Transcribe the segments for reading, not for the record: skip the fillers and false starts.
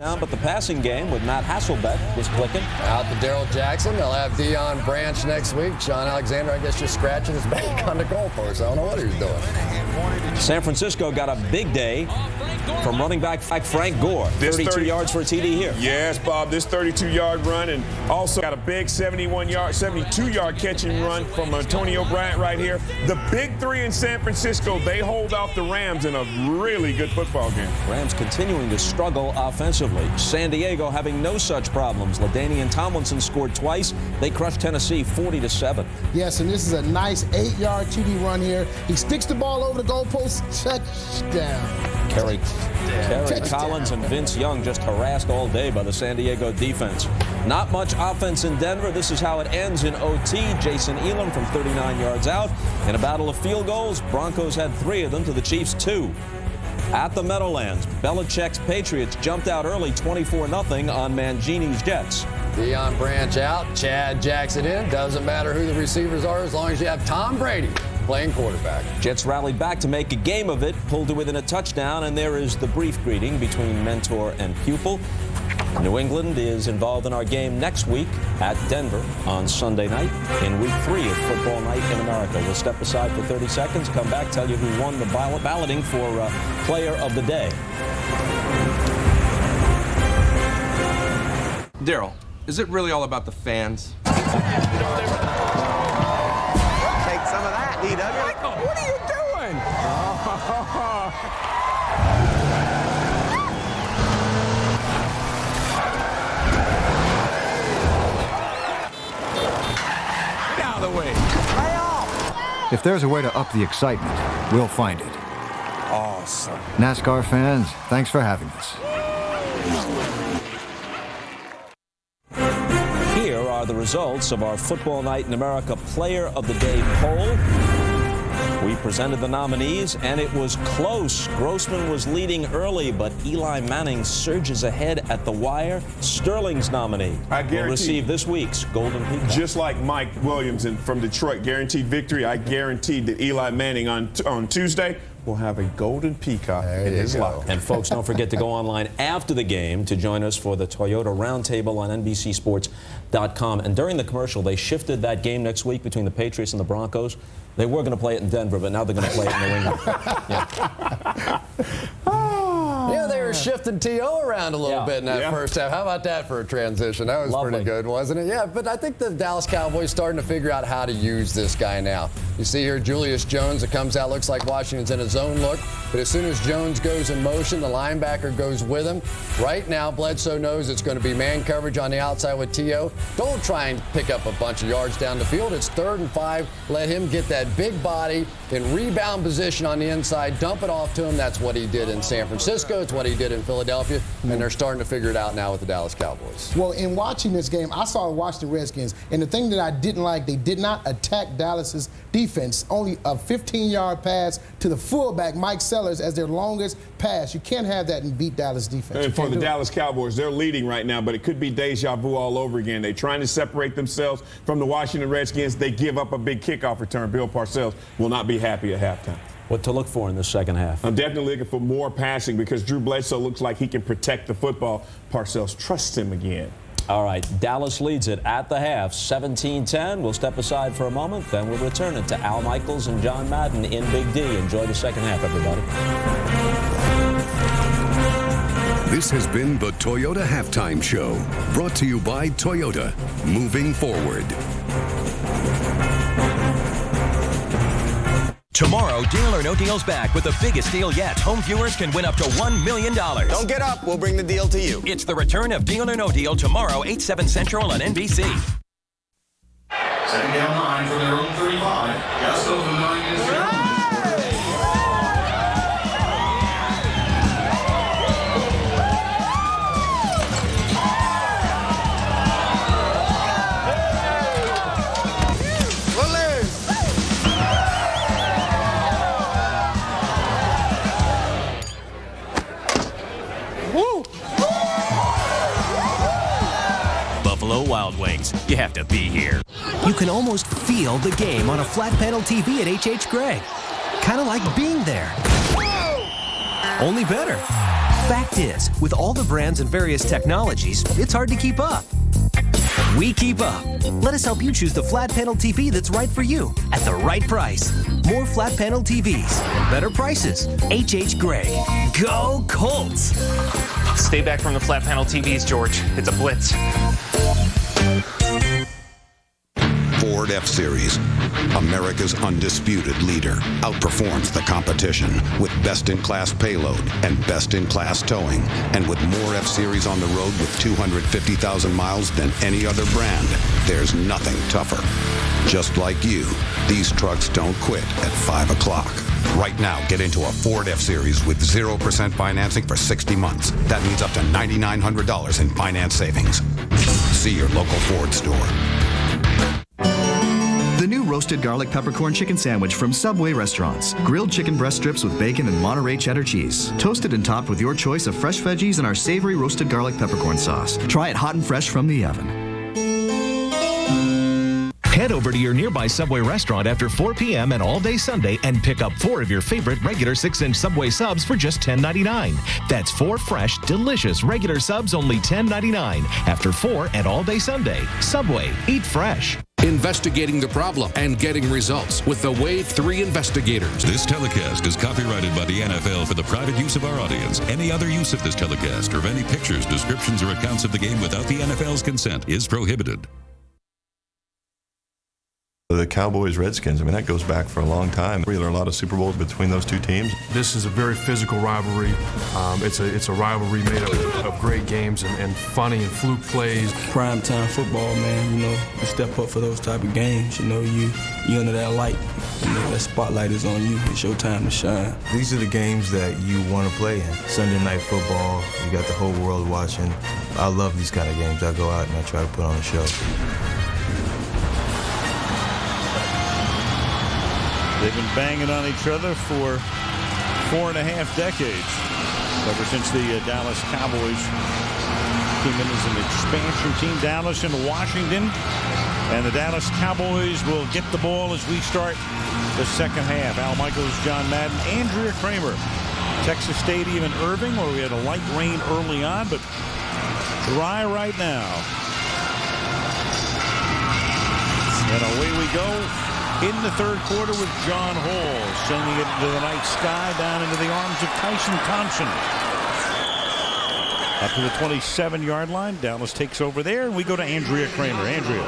But the passing game with Matt Hasselbeck was clicking. Out to Darrell Jackson. They'll have Deion Branch next week. Sean Alexander, I guess, just scratching his back on the goalpost. I don't know what he's doing. San Francisco got a big day from running back Frank Gore. 32 yards for a TD here. Yes, Bob, this 32-yard run, and also got a big 72-yard catch and run from Antonio Bryant right here. The big three in San Francisco, they hold off the Rams in a really good football game. Rams continuing to struggle offensively. San Diego having no such problems. LaDainian Tomlinson scored twice. They crushed Tennessee 40-7. Yes, and this is a nice 8-yard TD run here. He sticks the ball over the goalpost. Touchdown. Kerry Collins and Vince Young just harassed all day by the San Diego defense. Not much offense in Denver. This is how it ends in OT. Jason Elam from 39 yards out. In a battle of field goals, Broncos had 3 of them to the Chiefs 2. At the Meadowlands, Belichick's Patriots jumped out early 24-0 on Mangini's Jets. Deion Branch out, Chad Jackson in. Doesn't matter who the receivers are as long as you have Tom Brady playing quarterback. Jets rallied back to make a game of it, pulled to within a touchdown, and there is the brief greeting between mentor and pupil. New England is involved in our game next week at Denver on Sunday night in week 3 of Football Night in America. We'll step aside for 30 seconds, come back, tell you who won the balloting for Player of the Day. Daryl, is it really all about the fans? Take some of that, D-Duggar. Michael, what are you doing? Get out of the way. If there's a way to up the excitement, we'll find it. Awesome. NASCAR fans, thanks for having us. Here are the results of our Football Night in America Player of the Day poll. We presented the nominees, and it was close. Grossman was leading early, but Eli Manning surges ahead at the wire. Sterling's nominee will receive this week's Golden Peacock. Just like Mike Williams from Detroit, guaranteed victory. I guaranteed that Eli Manning on Tuesday will have a Golden Peacock in his locker. And folks, don't forget to go online after the game to join us for the Toyota Roundtable on NBCSports.com. And during the commercial, they shifted that game next week between the Patriots and the Broncos. They were going to play it in Denver, but now they're going to play it in New England. Yeah, they were shifting T.O. around a little bit in that first half. How about that for a transition? That was pretty good, wasn't it? Yeah, but I think the Dallas Cowboys starting to figure out how to use this guy now. You see here Julius Jones that comes out, looks like Washington's in a zone look, but as soon as Jones goes in motion, the linebacker goes with him. Right now, Bledsoe knows it's going to be man coverage on the outside with T.O. Don't try and pick up a bunch of yards down the field. It's 3rd and 5. Let him get that big body in rebound position on the inside, dump it off to him. That's what he did in San Francisco. It's what he did in Philadelphia, and they're starting to figure it out now with the Dallas Cowboys. Well, in watching this game, I saw Washington Redskins, and the thing that I didn't like, they did not attack Dallas's defense. Only a 15-yard pass to the fullback, Mike Sellers, as their longest pass. You can't have that and beat Dallas defense. And for the Dallas Cowboys, they're leading right now, but it could be deja vu all over again. They're trying to separate themselves from the Washington Redskins. They give up a big kickoff return. Bill Parcells will not be happy at halftime. What to look for in the second half? I'm definitely looking for more passing because Drew Bledsoe looks like he can protect the football. Parcells trusts him again. All right, Dallas leads it at the half, 17-10. We'll step aside for a moment, then we'll return it to Al Michaels and John Madden in Big D. Enjoy the second half, everybody. This has been the Toyota Halftime Show, brought to you by Toyota, moving forward. Tomorrow, Deal or No Deal's back with the biggest deal yet. Home viewers can win up to $1 million. Don't get up. We'll bring the deal to you. It's the return of Deal or No Deal tomorrow, 8, 7 Central on NBC. Second down 9 for their own 35. Gasco from 9 is down. Buffalo Wild Wings. You have to be here. You can almost feel the game on a flat panel TV at H.H. Gregg. Kind of like being there. Only better. Fact is, with all the brands and various technologies, it's hard to keep up. We keep up. Let us help you choose the flat panel TV that's right for you at the right price. More flat panel TVs, better prices. H.H. Gray. Go Colts! Stay back from the flat panel TVs, George. It's a blitz. Ford F-Series, America's undisputed leader, outperforms the competition with best-in-class payload and best-in-class towing. And with more F-Series on the road with 250,000 miles than any other brand, there's nothing tougher. Just like you, these trucks don't quit at 5 o'clock. Right now, get into a Ford F-Series with 0% financing for 60 months. That means up to $9,900 in finance savings. See your local Ford store. The new roasted garlic peppercorn chicken sandwich from Subway restaurants. Grilled chicken breast strips with bacon and Monterey cheddar cheese. Toasted and topped with your choice of fresh veggies and our savory roasted garlic peppercorn sauce. Try it hot and fresh from the oven. Head over to your nearby Subway restaurant after 4 p.m. and all day Sunday and pick up 4 of your favorite regular 6-inch Subway subs for just $10.99. That's 4 fresh, delicious regular subs only $10.99 after 4 and all day Sunday. Subway, eat fresh. Investigating the problem and getting results with the Wave 3 investigators. This telecast is copyrighted by the NFL for the private use of our audience. Any other use of this telecast or of any pictures, descriptions, or accounts of the game without the NFL's consent is prohibited. The Cowboys, Redskins, I mean, that goes back for a long time. There are a lot of Super Bowls between those two teams. This is a very physical rivalry. It's a rivalry made up of great games and funny and fluke plays. Primetime football, man, you step up for those type of games. You under that light. That spotlight is on you. It's your time to shine. These are the games that you want to play in. Sunday night football, you got the whole world watching. I love these kind of games. I go out and I try to put on a show. They've been banging on each other for 4.5 decades. Ever since the Dallas Cowboys came in as an expansion team. Dallas and Washington. And the Dallas Cowboys will get the ball as we start the second half. Al Michaels, John Madden, Andrea Kramer. Texas Stadium in Irving, where we had a light rain early on, but dry right now. And away we go. In the third quarter with John Hall sending it into the night sky down into the arms of Tyson Thompson. Up to the 27-yard line. Dallas takes over there, and we go to Andrea Kramer. Andrea.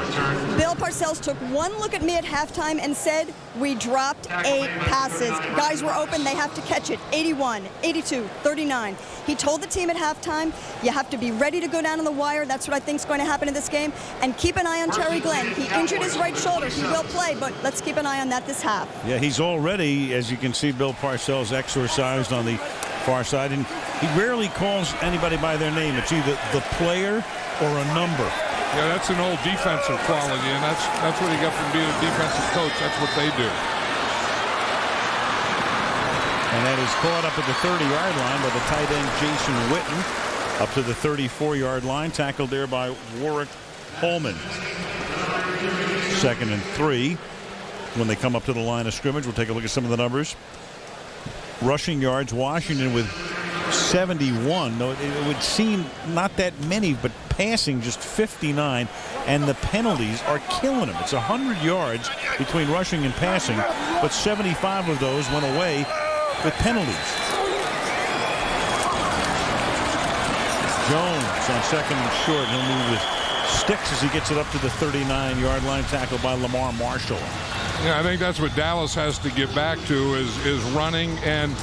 Bill Parcells took one look at me at halftime and said, we dropped 8 passes. Guys were open. They have to catch it. 81, 82, 39. He told the team at halftime, you have to be ready to go down on the wire. That's what I think is going to happen in this game. And keep an eye on Terry Glenn. He injured his right shoulder. He will play, but let's keep an eye on that this half. Yeah, he's already, as you can see, Bill Parcells exorcised on the far side, and he rarely calls anybody by their name. It's either the player or a number. Yeah, that's an old defensive quality, and that's what he got from being a defensive coach. That's what they do. And that is caught up at the 30-yard line by the tight end Jason Witten. Up to the 34-yard line, tackled there by Warwick Holman. 2nd and 3. When they come up to the line of scrimmage, we'll take a look at some of the numbers. Rushing yards, Washington with 71. Though it would seem not that many, but passing just 59. And the penalties are killing them. It's 100 yards between rushing and passing, but 75 of those went away with penalties. Jones on 2nd and short. He'll move with sticks as he gets it up to the 39-yard line, tackled by Lamar Marshall. Yeah, I think that's what Dallas has to get back to is running and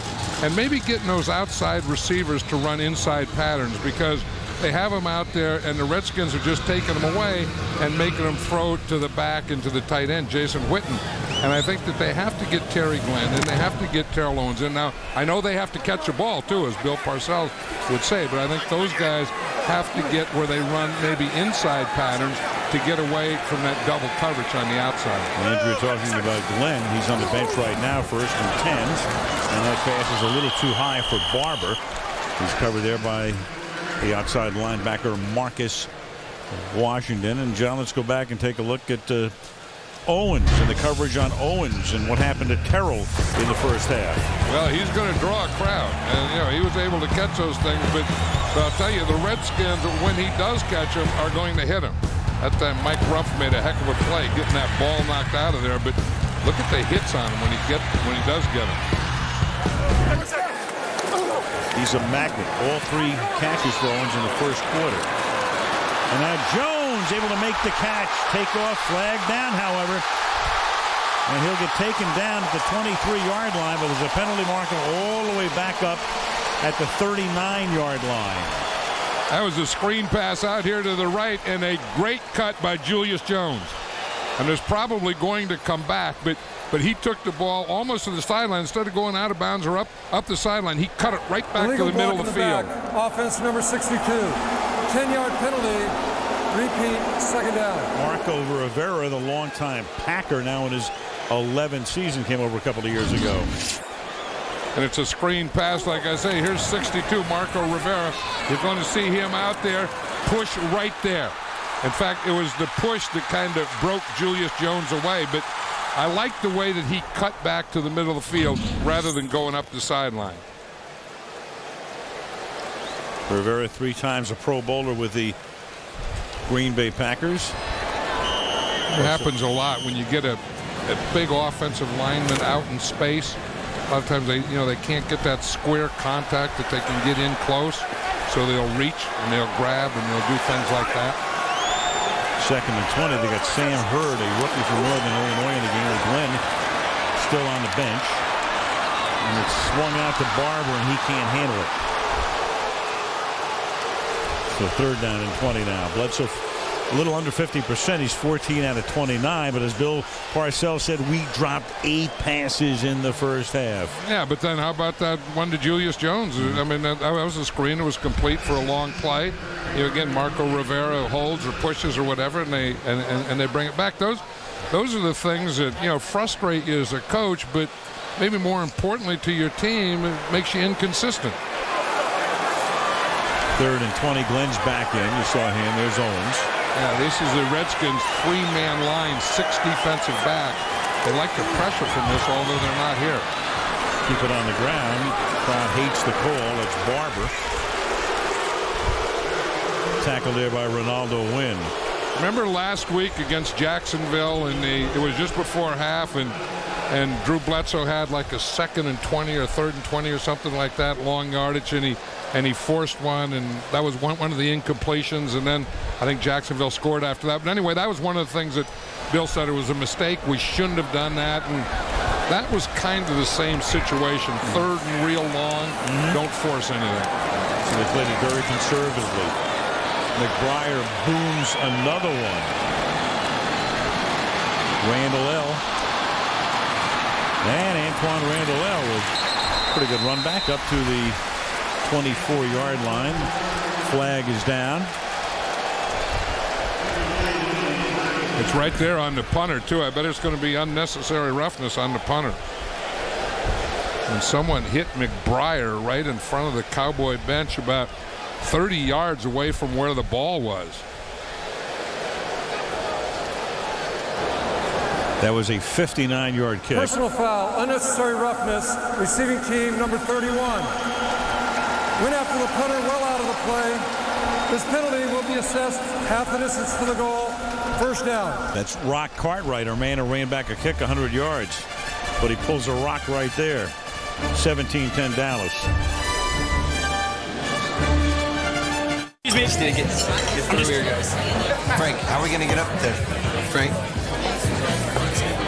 maybe getting those outside receivers to run inside patterns, because they have them out there and the Redskins are just taking them away and making them throw to the back and to the tight end, Jason Witten. And I think that they have to get Terry Glenn and they have to get Terrell Owens in. Now, I know they have to catch a ball too, as Bill Parcells would say, but I think those guys have to get where they run maybe inside patterns to get away from that double coverage on the outside. Andrew talking about Glenn. He's on the bench right now, 1st and 10. And that pass is a little too high for Barber. He's covered there by the outside linebacker Marcus Washington. And John, let's go back and take a look at Owens and the coverage on Owens and what happened to Terrell in the first half. Well, he's going to draw a crowd, and he was able to catch those things. But I'll tell you, the Redskins, when he does catch them, are going to hit him. That time, Mike Ruff made a heck of a play, getting that ball knocked out of there. But look at the hits on him when he does get them. He's a magnet. All 3 catches for Owens in the first quarter. And now Jones able to make the catch. Take off, flag down, however. And he'll get taken down at the 23-yard line, but there's a penalty marker all the way back up at the 39-yard line. That was a screen pass out here to the right, and a great cut by Julius Jones. And there's probably going to come back, but he took the ball almost to the sideline. Instead of going out of bounds or up the sideline, he cut it right back to the middle of the field. Offense number 62. 10-yard penalty. Repeat, second down. Marco Rivera, the longtime Packer, now in his 11th season, came over a couple of years ago. And it's a screen pass, like I say. Here's 62, Marco Rivera. You're going to see him out there, push right there. In fact, it was the push that kind of broke Julius Jones away, but I like the way that he cut back to the middle of the field rather than going up the sideline. Rivera 3 times a Pro Bowler with the Green Bay Packers. It happens a lot when you get a big offensive lineman out in space. A lot of times they can't get that square contact that they can get in close, so they'll reach and they'll grab and they'll do things like that. 2nd and 20. They got Sam Hurd, a rookie from Northern Illinois, in the game with Glenn still on the bench, and it's swung out to Barber and he can't handle it. So 3rd down and 20 now. Bledsoe a little under 50%. He's 14 out of 29. But as Bill Parcells said, we dropped 8 passes in the first half. Yeah, but then how about that one to Julius Jones? I mean, that was a screen. It was complete for a long play. Again, Marco Rivera holds or pushes or whatever, and they bring it back. Those are the things that frustrate you as a coach, but maybe more importantly to your team, it makes you inconsistent. 3rd and 20. Glenn's back in. You saw him. There's Owens. Yeah, this is the Redskins 3-man line, 6 defensive back. They like the pressure from this, although they're not here. Keep it on the ground. Crowd hates the call. It's Barber. Tackled there by Ronaldo Wynn. Remember last week against Jacksonville, and it was just before half, and Drew Bledsoe had like a 2nd and 20 or 3rd and 20 or something like that, long yardage, and he forced one, and that was one of the incompletions, and then I think Jacksonville scored after that. But anyway, that was one of the things that Bill said it was a mistake. We shouldn't have done that, and that was kind of the same situation. 3rd and real long, don't force anything. So they played it very conservatively. McBriar booms another one. Randall L. And Antoine Randall L. with a pretty good run back up to the 24-yard line. Flag is down. It's right there on the punter, too. I bet it's going to be unnecessary roughness on the punter. And someone hit McBriar right in front of the Cowboy bench about 30 yards away from where the ball was. That was a 59-yard kick. Personal foul, unnecessary roughness, receiving team number 31. Went after the punter well out of the play. This penalty will be assessed half the distance to the goal. First down. That's Rock Cartwright, our man who ran back a kick 100 yards. But he pulls a rock right there. 17-10 Dallas. Excuse me. Get over here, guys. Frank, how are we going to get up there? Frank?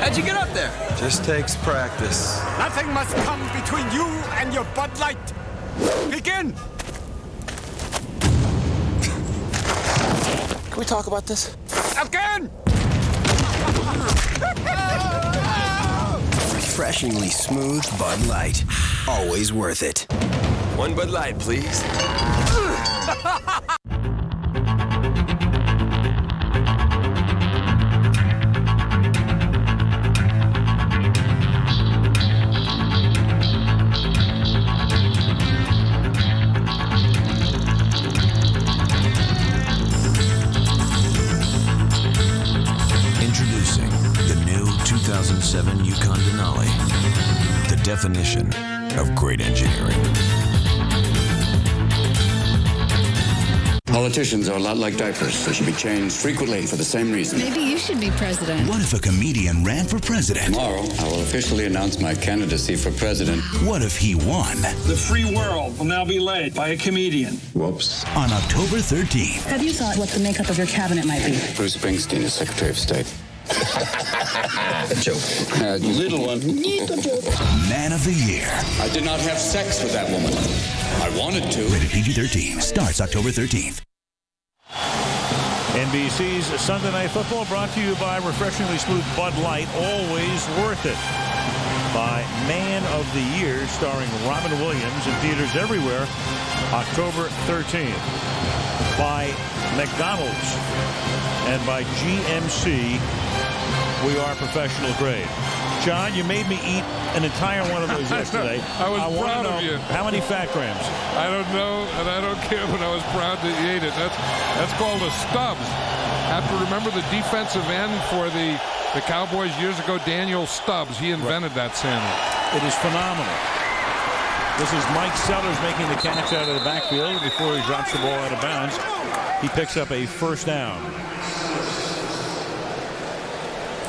How'd you get up there? Just takes practice. Nothing must come between you and your Bud Light. Begin! Can we talk about this? Again! Refreshingly smooth Bud Light. Always worth it. One Bud Light, please. Introducing the 2007 Yukon Denali. The definition of great engineering. Politicians are a lot like diapers. They should be changed frequently for the same reason. Maybe you should be president. What if a comedian ran for president? Tomorrow, I will officially announce my candidacy for president. What if he won? The free world will now be led by a comedian. Whoops. On October 13th. Have you thought what the makeup of your cabinet might be? Bruce Springsteen is Secretary of State. A joke. Little one. Man of the Year. I did not have sex with that woman. I wanted to. Rated PG-13. Starts October 13th. NBC's Sunday Night Football brought to you by refreshingly smooth Bud Light, always worth it. By Man of the Year, starring Robin Williams, in theaters everywhere, October 13th. By McDonald's and by GMC, we are professional grade. John, you made me eat an entire one of those yesterday. I was proud of you. How many fat grams? I don't know, and I don't care, but I was proud that you ate it. That's called a Stubbs. Have to remember the defensive end for the Cowboys years ago, Daniel Stubbs. He invented that sandwich. It is phenomenal. This is Mike Sellers making the catch out of the backfield before he drops the ball out of bounds. He picks up a first down.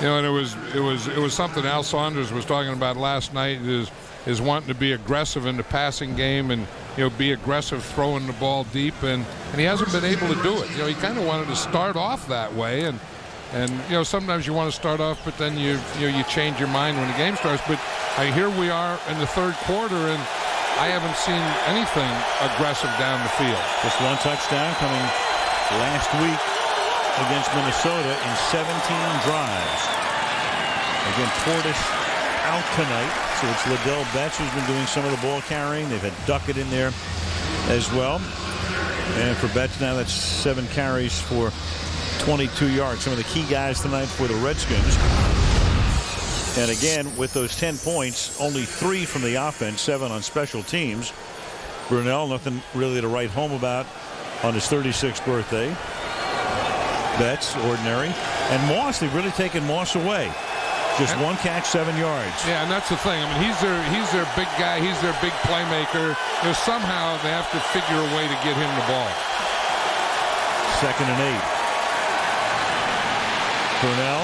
You know, and it was something Al Saunders was talking about last night, is wanting to be aggressive in the passing game and, you know, be aggressive throwing the ball deep, and he hasn't been able to do it. You know, he kind of wanted to start off that way, and you know, sometimes you want to start off, but then you change your mind when the game starts. But here we are in the third quarter, and I haven't seen anything aggressive down the field. Just one touchdown coming last week against Minnesota in 17 drives. Again, Portis out tonight, so it's Liddell Betts who's been doing some of the ball carrying. They've had Duckett in there as well. And for Betts now, that's 7 carries for 22 yards. Some of the key guys tonight for the Redskins. And again, with those 10 points, only 3 from the offense, 7 on special teams. Brunell, nothing really to write home about on his 36th birthday. Betts, ordinary. And Moss, they've really taken Moss away. Just one catch, 7 yards. Yeah, and that's the thing. I mean, he's their big guy. He's their big playmaker. You know, somehow they have to figure a way to get him the ball. 2nd and 8. Brunell,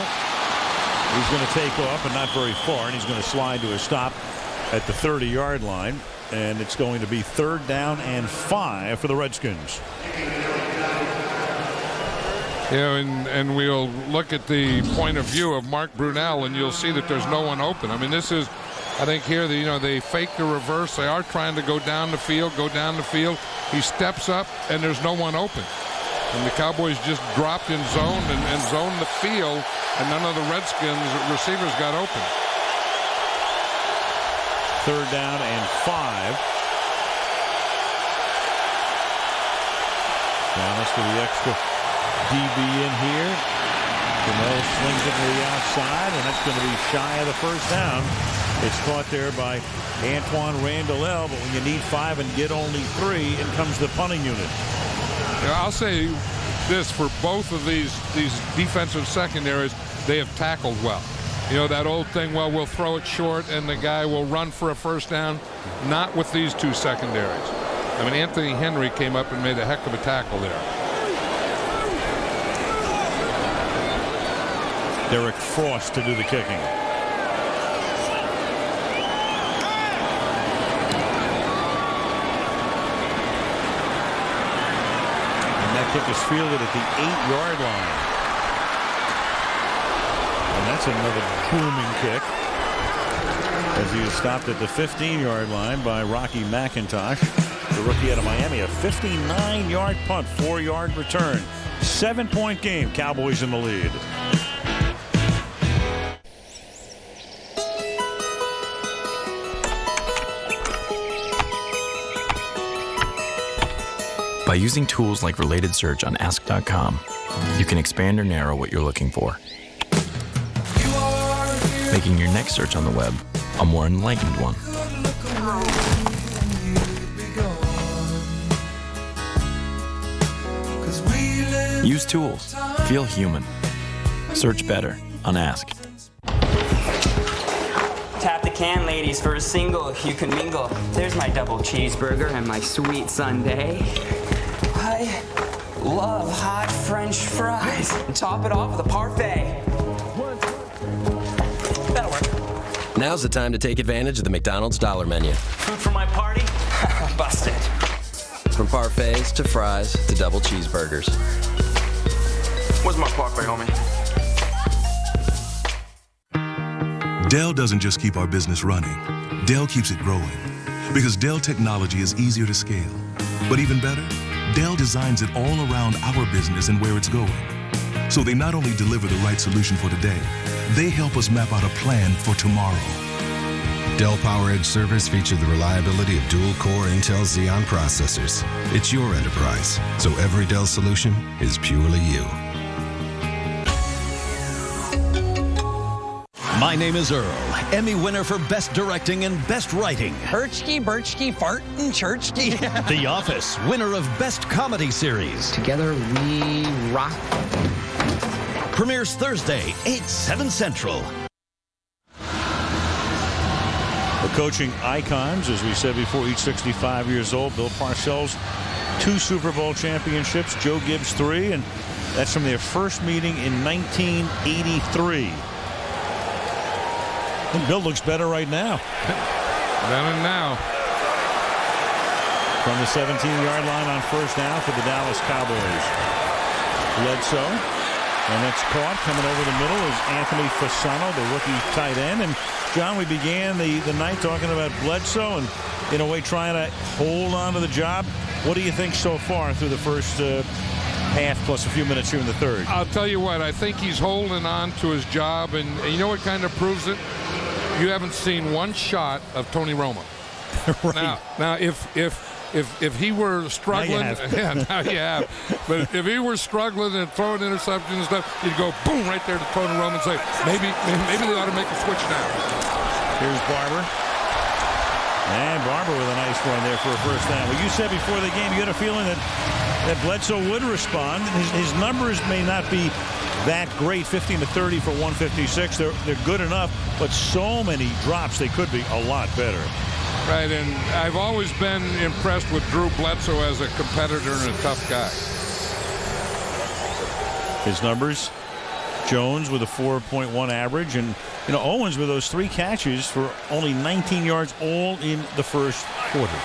he's going to take off, but not very far, and he's going to slide to a stop at the 30-yard line. And it's going to be 3rd down and 5 for the Redskins. You know, and we'll look at the point of view of Mark Brunell, and you'll see that there's no one open. I mean, this is, I think here, they fake the reverse. They are trying to go down the field. He steps up, and there's no one open. And the Cowboys just dropped in zone and zoned the field, and none of the Redskins receivers got open. 3rd down and 5. Dallas with the extra DB in here. Brunell slings it to the outside, and that's going to be shy of the first down. It's caught there by Antoine Randall, but when you need 5 and get only 3, in comes the punting unit. Yeah, I'll say this for both of these defensive secondaries, they have tackled well. You know, that old thing, well, we'll throw it short and the guy will run for a first down. Not with these two secondaries. I mean, Anthony Henry came up and made a heck of a tackle there. Derek Frost to do the kicking. And that kick is fielded at the 8-yard line. And that's another booming kick, as he is stopped at the 15-yard line by Rocky McIntosh, the rookie out of Miami. A 59-yard punt, 4-yard return. 7-point game. Cowboys in the lead. By using tools like Related Search on Ask.com, you can expand or narrow what you're looking for, making your next search on the web a more enlightened one. Use tools. Feel human. Search better on Ask. Tap the can, ladies, for a single. You can mingle. There's my double cheeseburger and my sweet sundae. I love hot French fries. And top it off with a parfait. That'll work. Now's the time to take advantage of the McDonald's Dollar Menu. Food for my party? Busted. From parfaits to fries to double cheeseburgers. Where's my parfait, homie? Dell doesn't just keep our business running. Dell keeps it growing. Because Dell technology is easier to scale. But even better, Dell designs it all around our business and where it's going. So they not only deliver the right solution for today, they help us map out a plan for tomorrow. Dell PowerEdge servers feature the reliability of dual-core Intel Xeon processors. It's your enterprise, so every Dell solution is purely you. My name is Earl, Emmy winner for Best Directing and Best Writing. Birchke, fartin', churchke. The Office, winner of Best Comedy Series. Together we rock. Premieres Thursday, 8/7 Central. The coaching icons, as we said before, each 65 years old. Bill Parcells, 2 Super Bowl championships. Joe Gibbs, 3. And that's from their first meeting in 1983. And Bill looks better right now. Better now. From the 17-yard line on first down for the Dallas Cowboys. Bledsoe. And that's caught. Coming over the middle is Anthony Fasano, the rookie tight end. And, John, we began the night talking about Bledsoe and, in a way, trying to hold on to the job. What do you think so far through the first half plus a few minutes here in the third? I'll tell you what, I think he's holding on to his job, and you know what kind of proves it? You haven't seen one shot of Tony Romo. Right. Now, if he were struggling, now you have. But if he were struggling and throwing interceptions and stuff, you'd go boom right there to Tony Romo and say, maybe they ought to make a switch now. Here's Barber. And Barber with a nice run there for a first down. Well, you said before the game you had a feeling that Bledsoe would respond. His numbers may not be that great, 15 to 30 for 156. They're good enough, but so many drops, they could be a lot better. Right, and I've always been impressed with Drew Bledsoe as a competitor and a tough guy. His numbers, Jones with a 4.1 average, and Owens with those 3 catches for only 19 yards all in the first quarter.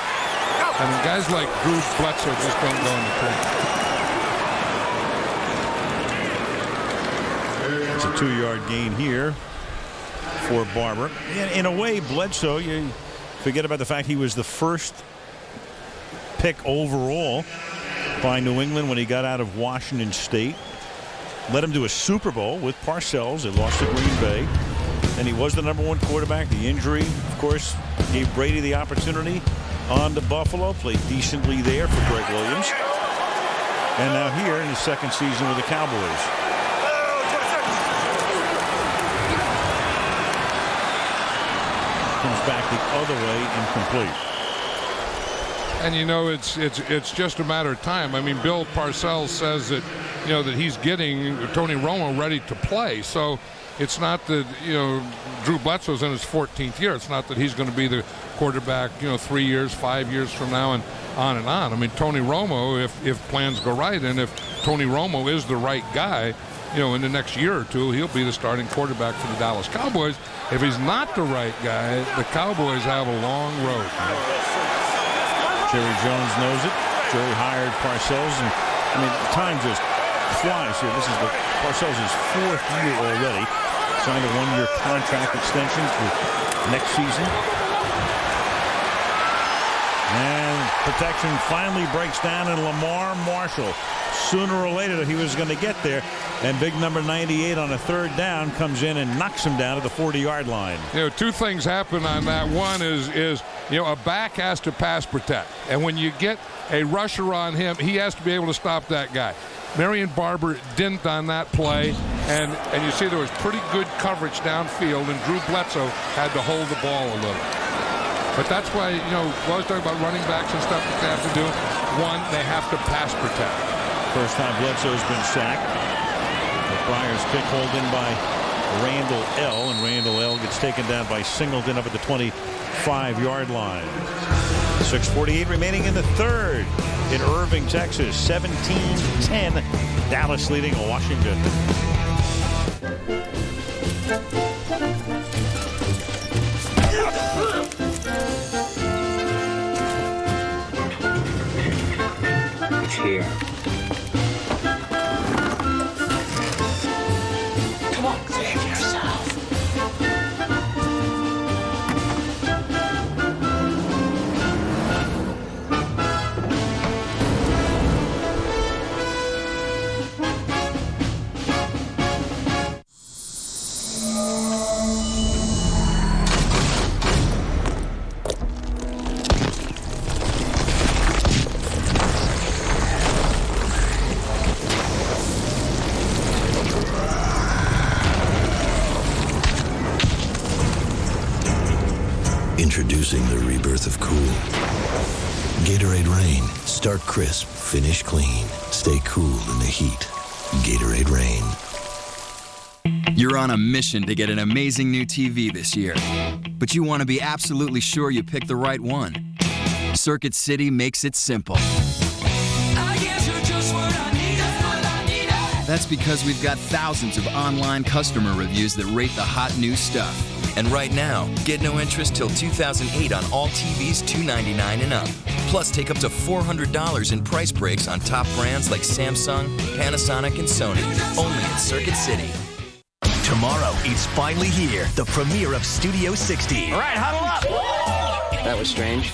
I mean, guys like Drew Bledsoe just don't go in the paint. It's a 2-yard gain here for Barber. In a way, Bledsoe, you forget about the fact he was the first pick overall by New England when he got out of Washington State. Led him to a Super Bowl with Parcells. They lost to Green Bay. And he was the #1 quarterback. The injury, of course, gave Brady the opportunity on to Buffalo. Played decently there for Greg Williams. And now here in his second season with the Cowboys. Comes back the other way, incomplete. And it's just a matter of time. I mean, Bill Parcells says that that he's getting Tony Romo ready to play. So it's not that Drew Bledsoe's in his 14th year. It's not that he's going to be the quarterback 3 years, 5 years from now, and on and on. I mean, Tony Romo, if plans go right, and if Tony Romo is the right guy, in the next year or two, he'll be the starting quarterback for the Dallas Cowboys. If he's not the right guy, the Cowboys have a long road. Jerry Jones knows it. Jerry hired Parcells, and time just flies here. This is Parcells' 4th year already. Signed a 1-year contract extension for next season. And protection finally breaks down, and Lamar Marshall, sooner or later he was going to get there, and big number 98 on a 3rd down comes in and knocks him down to the 40-yard line. 2 things happen on that. One is a back has to pass protect, and when you get a rusher on him, he has to be able to stop that guy. Marion Barber didn't on that play, and you see there was pretty good coverage downfield, and Drew Bledsoe had to hold the ball a little. But that's why, we always talk about running backs and stuff that they have to do. One, they have to pass protect. First time Bledsoe's been sacked. The Friars kick hauled in by Randall L. And Randall L. gets taken down by Singleton up at the 25-yard line. 6:48 remaining in the third in Irving, Texas. 17-10. Dallas leading Washington. It's here. Come on, save yourself. Introducing the rebirth of cool. Gatorade Rain. Start crisp, finish clean. Stay cool in the heat. Gatorade Rain. You're on a mission to get an amazing new TV this year, but you want to be absolutely sure you pick the right one. Circuit City makes it simple. That's because we've got thousands of online customer reviews that rate the hot new stuff. And right now, get no interest till 2008 on all TVs $299 and up. Plus, take up to $400 in price breaks on top brands like Samsung, Panasonic, and Sony. Only in Circuit City. Tomorrow, it's finally here. The premiere of Studio 60. All right, huddle up. That was strange.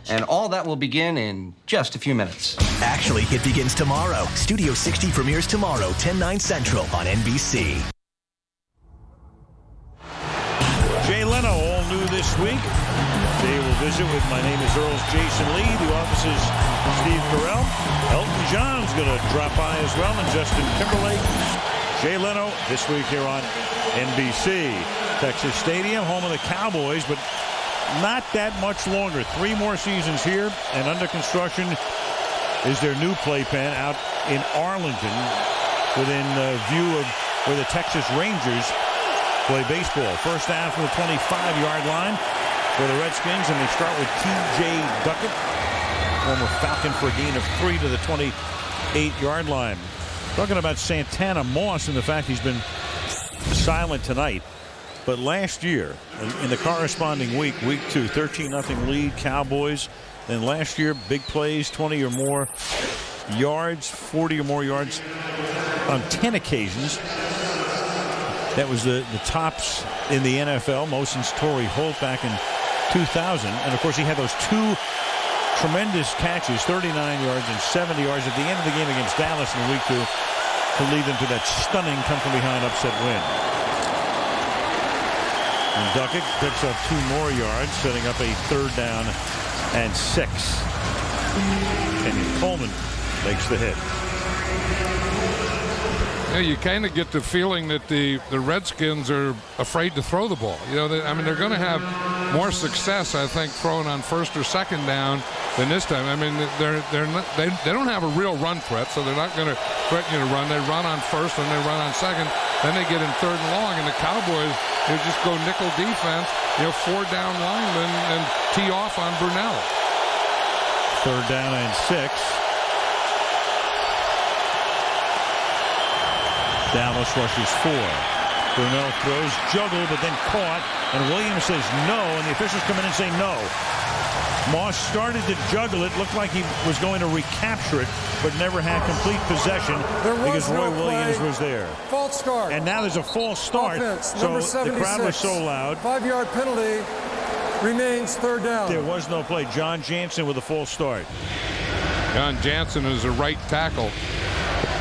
And all that will begin in just a few minutes. Actually, it begins tomorrow. Studio 60 premieres tomorrow, 10/9 Central on NBC. Jay Leno, all new this week. They will visit with My Name is Earl's Jason Lee. The office's Steve Carell. Elton John's going to drop by as well, and Justin Timberlake. Jay Leno this week here on NBC. Texas Stadium, home of the Cowboys, but not that much longer. 3 more seasons here, and under construction is their new playpen out in Arlington, within view of where the Texas Rangers play baseball. First down from the 25-yard line for the Redskins, and they start with T.J. Duckett, former Falcon, for a gain of 3 to the 28-yard line. Talking about Santana Moss and the fact he's been silent tonight. But last year, in the corresponding week, week 2, 13-0 lead, Cowboys. Then last year, big plays, 20 or more yards, 40 or more yards on 10 occasions. That was the tops in the NFL, most since Torrey Holt back in 2000. And, of course, he had those 2 tremendous catches, 39 yards and 70 yards at the end of the game against Dallas in week 2 to lead them to that stunning come-from-behind upset win. And Duckett picks up 2 more yards, setting up a 3rd down and 6. Kenyon Coleman makes the hit. Yeah, you kind of get the feeling that the Redskins are afraid to throw the ball. You know, they're going to have more success, I think, throwing on 1st or 2nd down than this time. I mean, they don't have a real run threat, so they're not going to threaten you to run. They run on 1st, and they run on 2nd. Then they get in 3rd and long, and the Cowboys, they just go nickel defense, 4 down linemen and tee off on Brunell. 3rd down and 6. Dallas rushes 4. Brunell throws, juggled, but then caught, and Williams says no, and the officials come in and say no. Moss started to juggle it, looked like he was going to recapture it, but never had complete possession because Roy Williams was there. False start. And now there's a false start. Offense, so number 76. The crowd was so loud. 5-yard penalty, remains 3rd down. There was no play. John Jansen with a false start. John Jansen is a right tackle.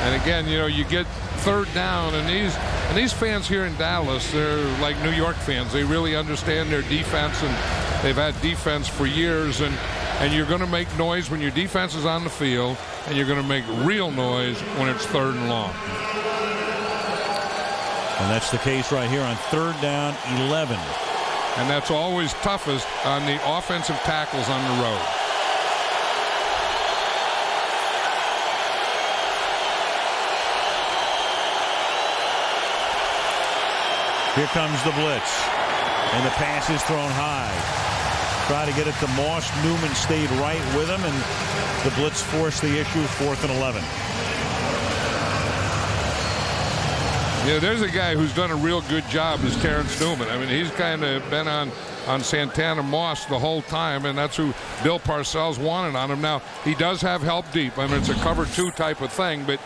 And again, you get 3rd down, and these fans here in Dallas, they're like New York fans. They really understand their defense, and they've had defense for years, and you're going to make noise when your defense is on the field, and you're going to make real noise when it's 3rd and long. And that's the case right here on 3rd down, 11. And that's always toughest on the offensive tackles on the road. Here comes the blitz. And the pass is thrown high. Try to get it to Moss. Newman stayed right with him, and the blitz forced the issue. 4th and 11. Yeah, there's a guy who's done a real good job is Terrence Newman. I mean, he's kind of been on Santana Moss the whole time, and that's who Bill Parcells wanted on him. Now, he does have help deep. I mean, it's a cover 2 type of thing, but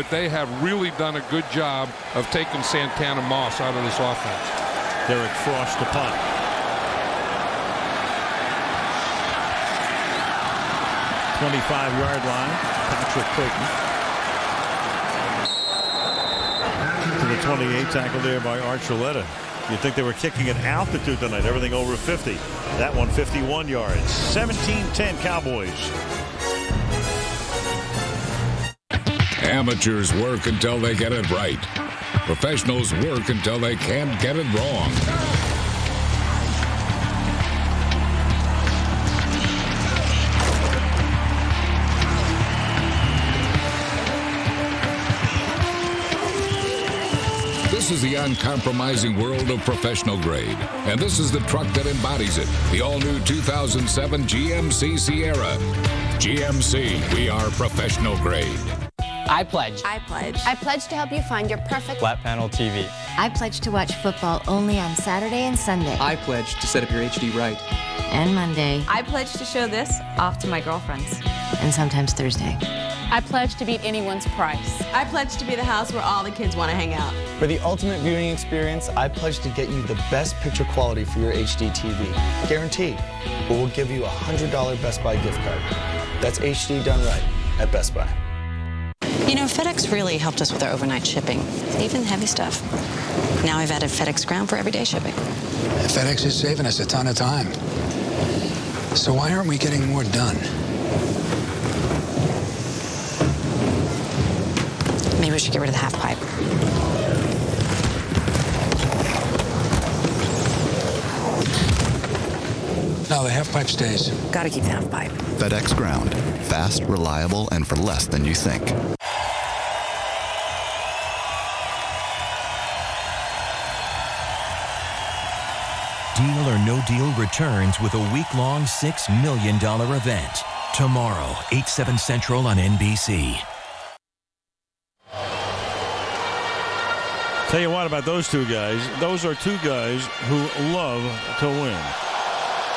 they have really done a good job of taking Santana Moss out of this offense. Derek Frost to punt. .25-yard line. Patrick Crayton. To the 28, tackled there by Archuleta. You'd think they were kicking at altitude tonight. Everything over 50. That one 51 yards. 17-10 Cowboys. Amateurs work until they get it right. Professionals work until they can't get it wrong. This is the uncompromising world of professional grade, and this is the truck that embodies it, the all-new 2007 GMC Sierra. GMC, we are professional grade. I pledge. I pledge. I pledge to help you find your perfect flat panel TV. I pledge to watch football only on Saturday and Sunday. I pledge to set up your HD right. And Monday. I pledge to show this off to my girlfriends. And sometimes Thursday. I pledge to beat anyone's price. I pledge to be the house where all the kids want to hang out. For the ultimate viewing experience, I pledge to get you the best picture quality for your HD TV. Guaranteed. But we'll give you a $100 Best Buy gift card. That's HD done right at Best Buy. You know, FedEx really helped us with our overnight shipping, even heavy stuff. Now we've added FedEx Ground for everyday shipping. FedEx is saving us a ton of time. So why aren't we getting more done? Maybe we should get rid of the half pipe. No, the half pipe stays. Gotta keep the half pipe. FedEx Ground. Fast, reliable, and for less than you think. Deal or No Deal returns with a week-long $6 million event. Tomorrow, 8/7 Central on NBC. Tell you what about those two guys. Those are two guys who love to win.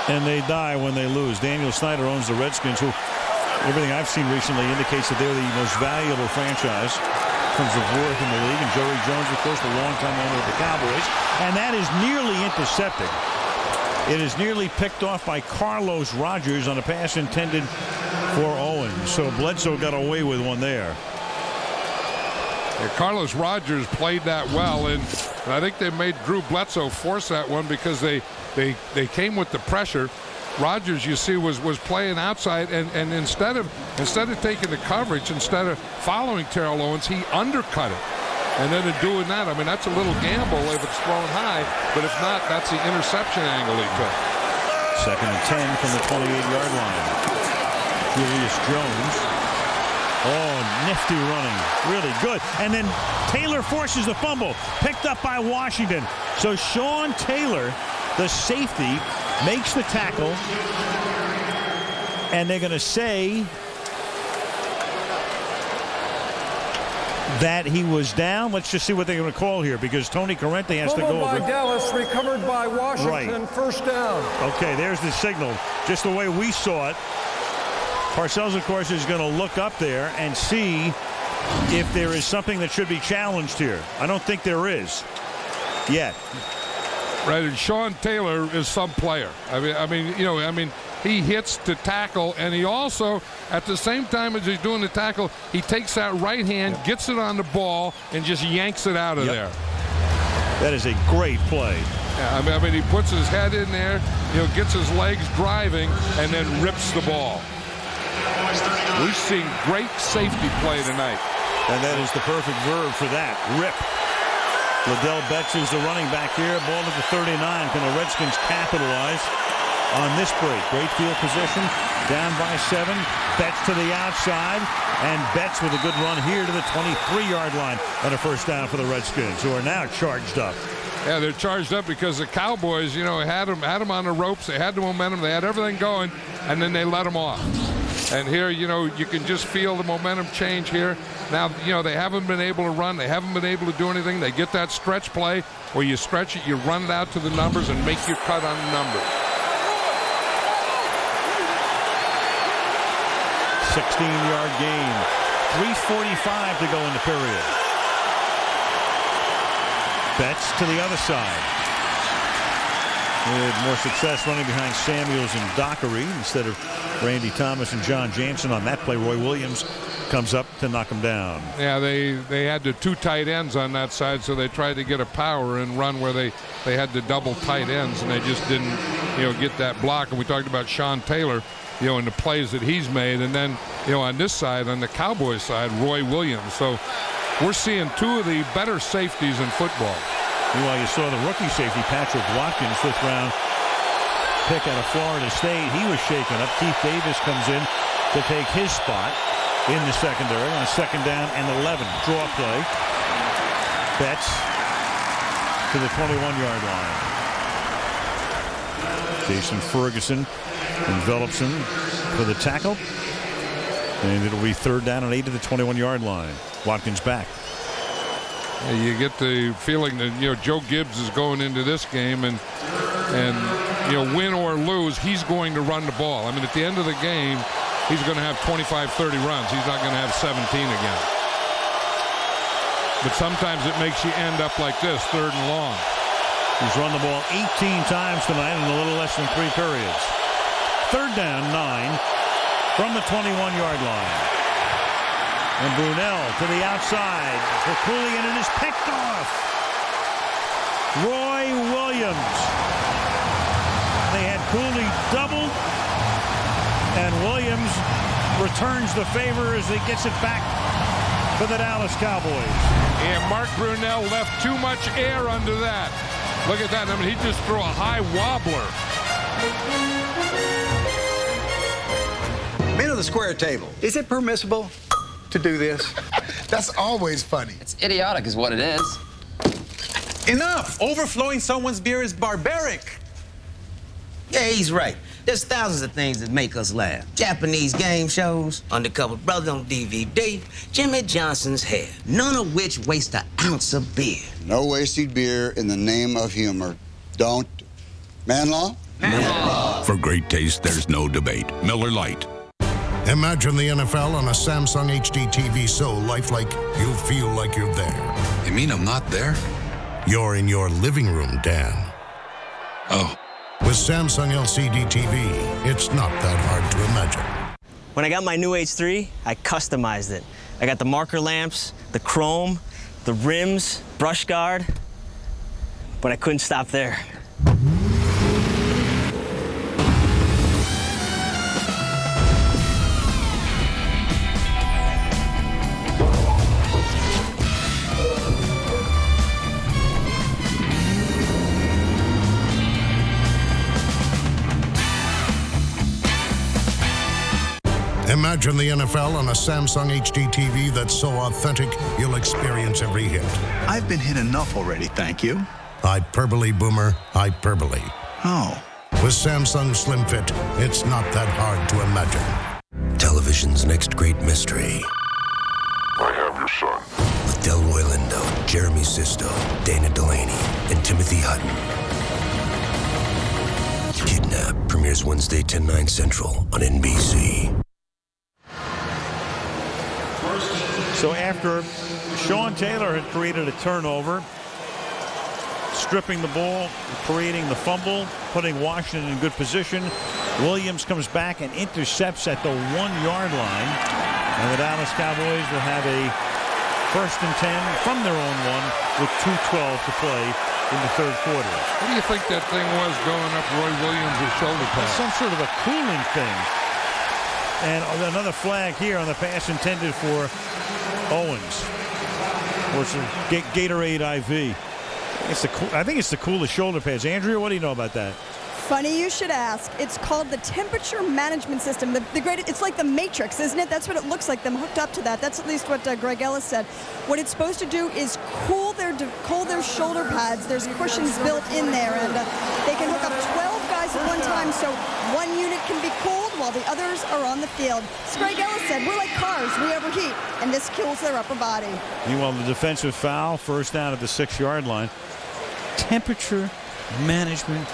And they die when they lose. Daniel Snyder owns the Redskins, who everything I've seen recently indicates that they're the most valuable franchise in terms of worth in the league. And Jerry Jones, of course, the longtime owner of the Cowboys. And that is nearly intercepted. It is nearly picked off by Carlos Rogers on a pass intended for Owens. So Bledsoe got away with one there. Yeah, Carlos Rogers played that well, and I think they made Drew Bledsoe force that one because they came with the pressure. Rogers, you see, was playing outside, and instead of taking the coverage, instead of following Terrell Owens, he undercut it. And then in doing that, I mean, that's a little gamble if it's thrown high, but if not, that's the interception angle he took. 2nd and 10 from the 28-yard line. Julius Jones. Oh, nifty running. Really good. And then Taylor forces the fumble. Picked up by Washington. So Sean Taylor, the safety, makes the tackle. And they're going to say that he was down. Let's just see what they're going to call here, because Tony Corrente has to go over. By Dallas, recovered by Washington, right. First down. Okay, there's the signal. Just the way we saw it. Parcells, of course, is going to look up there and see if there is something that should be challenged here. I don't think there is yet. Right, and Sean Taylor is some player. I mean, he hits to tackle, and he also, at the same time as he's doing the tackle, he takes that right hand, gets it on the ball, and just yanks it out of there. That is a great play. Yeah, I mean, he puts his head in there, gets his legs driving, and then rips the ball. We've seen great safety play tonight. And that is the perfect verb for that. Rip. Liddell Betts is the running back here. Ball at the 39. Can the Redskins capitalize on this break? Great field position. Down by 7. Betts to the outside. And Betts with a good run here to the 23-yard line. And a first down for the Redskins, who are now charged up. Yeah, they're charged up because the Cowboys, had them on the ropes. They had the momentum. They had everything going, and then they let them off. And here, you can just feel the momentum change here. Now, they haven't been able to run. They haven't been able to do anything. They get that stretch play where you stretch it, you run it out to the numbers, and make your cut on the numbers. 16-yard gain. 3:45 to go in the period. Betts to the other side. With more success running behind Samuels and Dockery instead of Randy Thomas and John Jansen on that play. Roy Williams comes up to knock him down. Yeah, they had the 2 tight ends on that side, so they tried to get a power and run where they had the double tight ends, and they just didn't get that block. And we talked about Sean Taylor, and the plays that he's made. And then, on this side, on the Cowboys side, Roy Williams. So we're seeing 2 of the better safeties in football. Meanwhile, you saw the rookie safety, Patrick Watkins, 5th round pick out of Florida State. He was shaken up. Keith Davis comes in to take his spot in the secondary on 2nd down and 11. Draw play. Betts to the 21-yard line. Jason Ferguson envelops him for the tackle. And it'll be 3rd down and 8 to the 21-yard line. Watkins back. You get the feeling that Joe Gibbs is going into this game, and win or lose, he's going to run the ball. I mean, at the end of the game, he's going to have 25, 30 runs. He's not going to have 17 again. But sometimes it makes you end up like this, 3rd and long. He's run the ball 18 times tonight in a little less than 3 periods. 3rd down, 9 from the 21-yard line. And Brunell to the outside for Cooley, and it is picked off. Roy Williams. They had Cooley doubled, and Williams returns the favor as he gets it back for the Dallas Cowboys. And Mark Brunell left too much air under that. Look at that. I mean, he just threw a high wobbler. Men of the square table, is it permissible to do this? That's always funny. It's idiotic is what it is. Enough! Overflowing someone's beer is barbaric. Yeah, he's right. There's thousands of things that make us laugh. Japanese game shows, Undercover Brother on DVD, Jimmy Johnson's hair, none of which waste an ounce of beer. No wasted beer in the name of humor. Don't. Man law? Man law. For great taste, there's no debate. Miller Lite. Imagine the NFL on a Samsung HD TV so lifelike you feel like you're there. You mean I'm not there? You're in your living room, Dan. Oh. With Samsung LCD TV, it's not that hard to imagine. When I got my new H3, I customized it. I got the marker lamps, the chrome, the rims, brush guard, but I couldn't stop there. Imagine the NFL on a Samsung HD TV that's so authentic, you'll experience every hit. I've been hit enough already, thank you. Hyperbole, Boomer, hyperbole. Oh. With Samsung Slim Fit, it's not that hard to imagine. Television's next great mystery. I have your son. With Delroy Lindo, Jeremy Sisto, Dana Delaney, and Timothy Hutton. Kidnap premieres Wednesday, 10/9 Central on NBC. So after Sean Taylor had created a turnover, stripping the ball, creating the fumble, putting Washington in good position, Williams comes back and intercepts at the 1-yard line. And the Dallas Cowboys will have a 1st and 10 from their own 1 with 2:12 to play in the 3rd quarter. What do you think that thing was going up Roy Williams' shoulder pad? Some sort of a cooling thing. And another flag here on the pass intended for Owens. Or it's a Gatorade IV. I think it's the coolest shoulder pads. Andrea, what do you know about that? Funny you should ask. It's called the temperature management system. It's like the Matrix, isn't it? That's what it looks like, them hooked up to that. That's at least what Greg Ellis said. What it's supposed to do is cool their their shoulder pads. There's cushions built in there, and they can hook up 12 guys at one time, so one unit can be cooled while the others are on the field. As Greg Ellis said, we're like cars, we overheat, and this cools their upper body. Meanwhile, the defensive foul, first down at the 6-yard line. Temperature management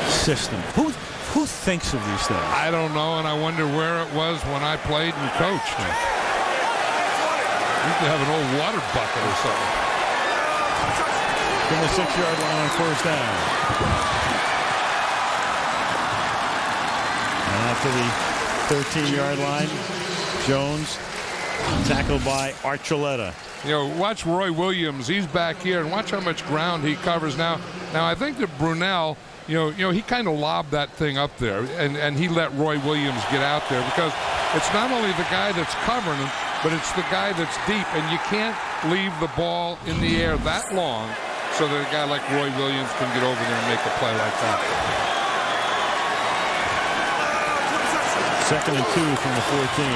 system. Who thinks of these things? I don't know, and I wonder where it was when I played and coached. Used to have an old water bucket or something. From the 6-yard line on first down. And out to the 13-yard line. Jones tackled by Archuleta. You know, watch Roy Williams. He's back here, and watch how much ground he covers now. Now, I think that Brunell, you know, he kind of lobbed that thing up there, and he let Roy Williams get out there because it's not only the guy that's covering him, but it's the guy that's deep, and you can't leave the ball in the air that long so that a guy like Roy Williams can get over there and make a play like that. 2nd and 2 from the 14.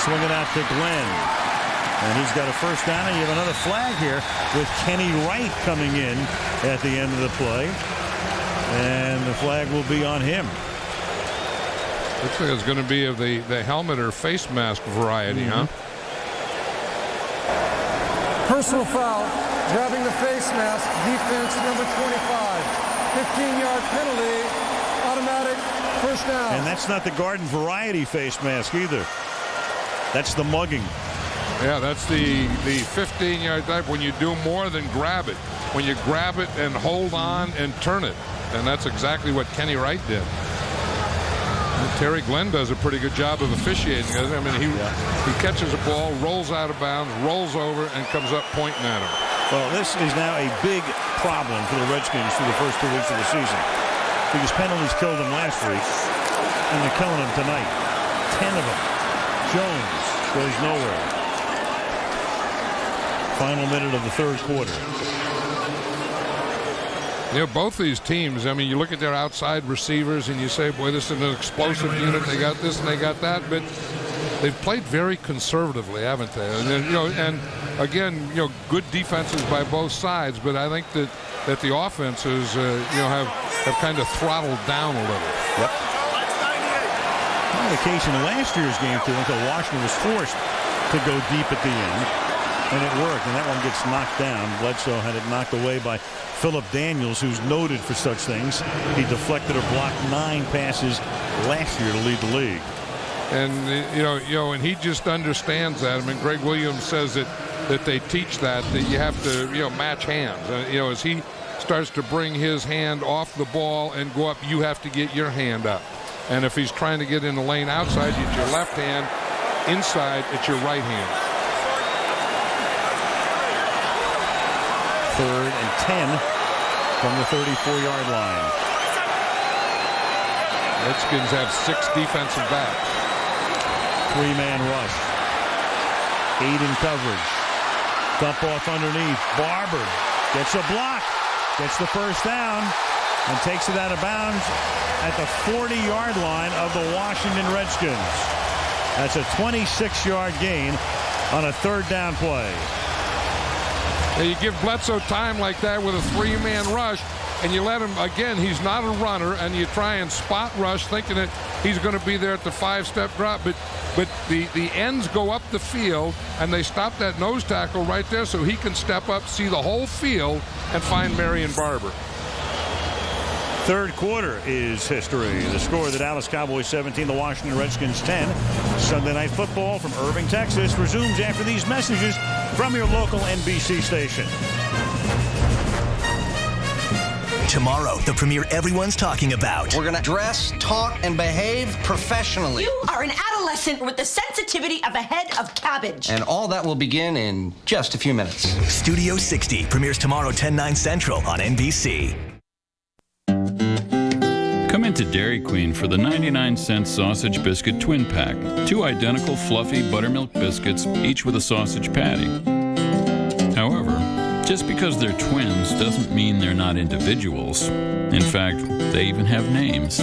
Swing it out to Glenn. And he's got a first down, and you have another flag here with Kenny Wright coming in at the end of the play. And the flag will be on him. Looks like it's going to be of the helmet or face mask variety, huh? Personal foul, grabbing the face mask, defense number 25. 15-yard penalty, automatic first down. And that's not the garden variety face mask either. That's the mugging. Yeah, that's the 15-yard type when you do more than grab it. When you grab it and hold on and turn it. And that's exactly what Kenny Wright did. And Terry Glenn does a pretty good job of officiating. I mean, he catches a ball, rolls out of bounds, rolls over, and comes up pointing at him. Well, this is now a big problem for the Redskins through the first 2 weeks of the season. Because penalties killed them last week, and they're killing them tonight. 10 of them. Jones goes nowhere. Final minute of the third quarter. You know, both these teams, I mean, you look at their outside receivers and you say, boy, this is an explosive unit. They got this and they got that. But they've played very conservatively, haven't they? And then, you know, and again, you know, good defenses by both sides. But I think that the offenses, you know, have kind of throttled down a little. Yep. On occasion, last year's game, too, until Washington was forced to go deep at the end. And it worked, and that one gets knocked down. Bledsoe had it knocked away by Philip Daniels, who's noted for such things. He deflected or blocked 9 passes last year to lead the league. And you know, and he just understands that. I mean, Greg Williams says that they teach that you have to, you know, match hands. You know, as he starts to bring his hand off the ball and go up, you have to get your hand up. And if he's trying to get in the lane outside, it's your left hand. Inside, it's your right hand. 3rd and 10 from the 34-yard line. Redskins have 6 defensive backs. 3-man rush. 8 in coverage. Dump off underneath. Barber gets a block. Gets the first down and takes it out of bounds at the 40-yard line of the Washington Redskins. That's a 26-yard gain on a 3rd down play. You give Bledsoe time like that with a 3-man rush, and you let him, again, he's not a runner, and you try and spot rush thinking that he's going to be there at the 5-step drop, but the ends go up the field, and they stop that nose tackle right there so he can step up, see the whole field, and find Marion Barber. Third quarter is history. The score, the Dallas Cowboys 17, the Washington Redskins 10. Sunday Night Football from Irving, Texas resumes after these messages from your local NBC station. Tomorrow, the premiere everyone's talking about. We're going to dress, talk, and behave professionally. You are an adolescent with the sensitivity of a head of cabbage. And all that will begin in just a few minutes. Studio 60 premieres tomorrow 10/9 Central on NBC. Come into Dairy Queen for the 99-cent sausage biscuit twin pack. 2 identical fluffy buttermilk biscuits, each with a sausage patty. However, just because they're twins doesn't mean they're not individuals. In fact, they even have names.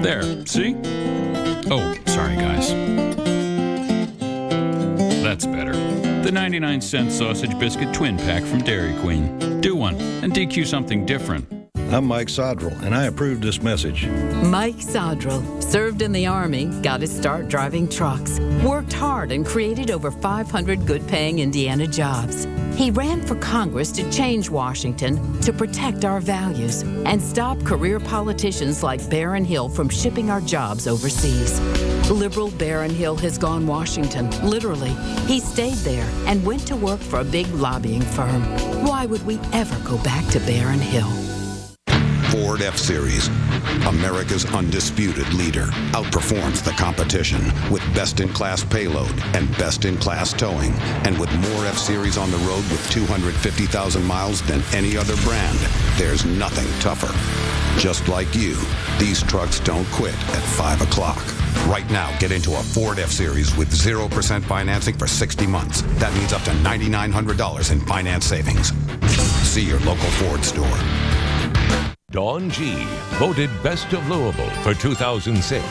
There, see? Oh, sorry guys. That's better. The 99-cent sausage biscuit twin pack from Dairy Queen. Do one and DQ something different. I'm Mike Sodrell, and I approve this message. Mike Sodrell served in the Army, got his start driving trucks, worked hard and created over 500 good-paying Indiana jobs. He ran for Congress to change Washington to protect our values and stop career politicians like Barron Hill from shipping our jobs overseas. Liberal Barron Hill has gone Washington, literally. He stayed there and went to work for a big lobbying firm. Why would we ever go back to Barron Hill? Ford F-Series, America's undisputed leader, outperforms the competition with best-in-class payload and best-in-class towing. And with more F-Series on the road with 250,000 miles than any other brand, there's nothing tougher. Just like you, these trucks don't quit at 5 o'clock. Right now, get into a Ford F-Series with 0% financing for 60 months. That means up to $9,900 in finance savings. See your local Ford store. Dawn G, voted Best of Louisville for 2006.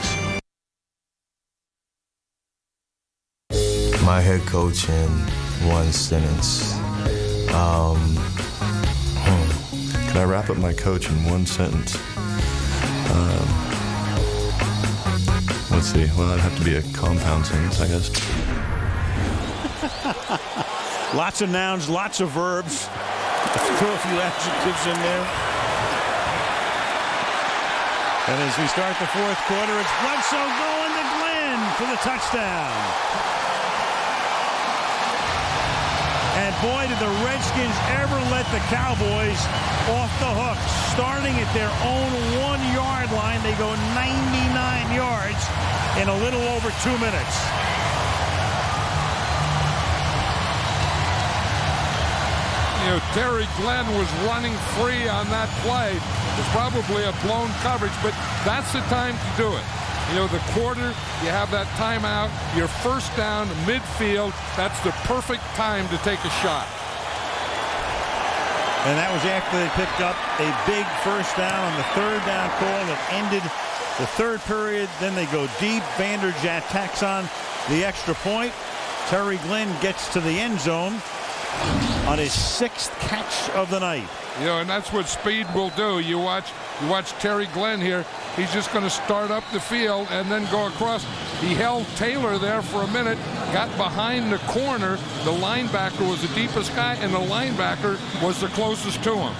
My head coach in one sentence. Can I wrap up my coach in one sentence? Let's see. Well, it'd have to be a compound sentence, I guess. Lots of nouns, lots of verbs. Throw a few adjectives in there. And as we start the fourth quarter, it's Bledsoe going to Glenn for the touchdown. And boy, did the Redskins ever let the Cowboys off the hook. Starting at their own 1-yard line, they go 99 yards in a little over 2 minutes. You know, Terry Glenn was running free on that play. It's probably a blown coverage, but that's the time to do it. You know, the quarter, you have that timeout, your first down, midfield, that's the perfect time to take a shot. And that was after they picked up a big first down on the third down call that ended the third period. Then they go deep. Vanderjagt tacks on the extra point. Terry Glenn gets to the end zone on his 6th catch of the night. You know, and that's what speed will do. You watch Terry Glenn here. He's just going to start up the field and then go across. He held Taylor there for a minute, got behind the corner. The linebacker was the deepest guy, and the linebacker was the closest to him.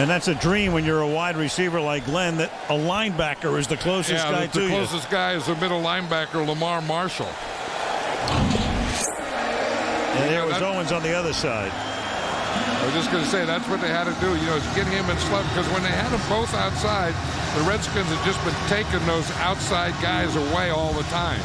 And that's a dream when you're a wide receiver like Glenn, that a linebacker is the closest guy to you. The closest guy is the middle linebacker, Lamar Marshall. And there was Owens on the other side. I was just going to say, that's what they had to do, you know, is get him in slot, because when they had them both outside, the Redskins had just been taking those outside guys away all the time.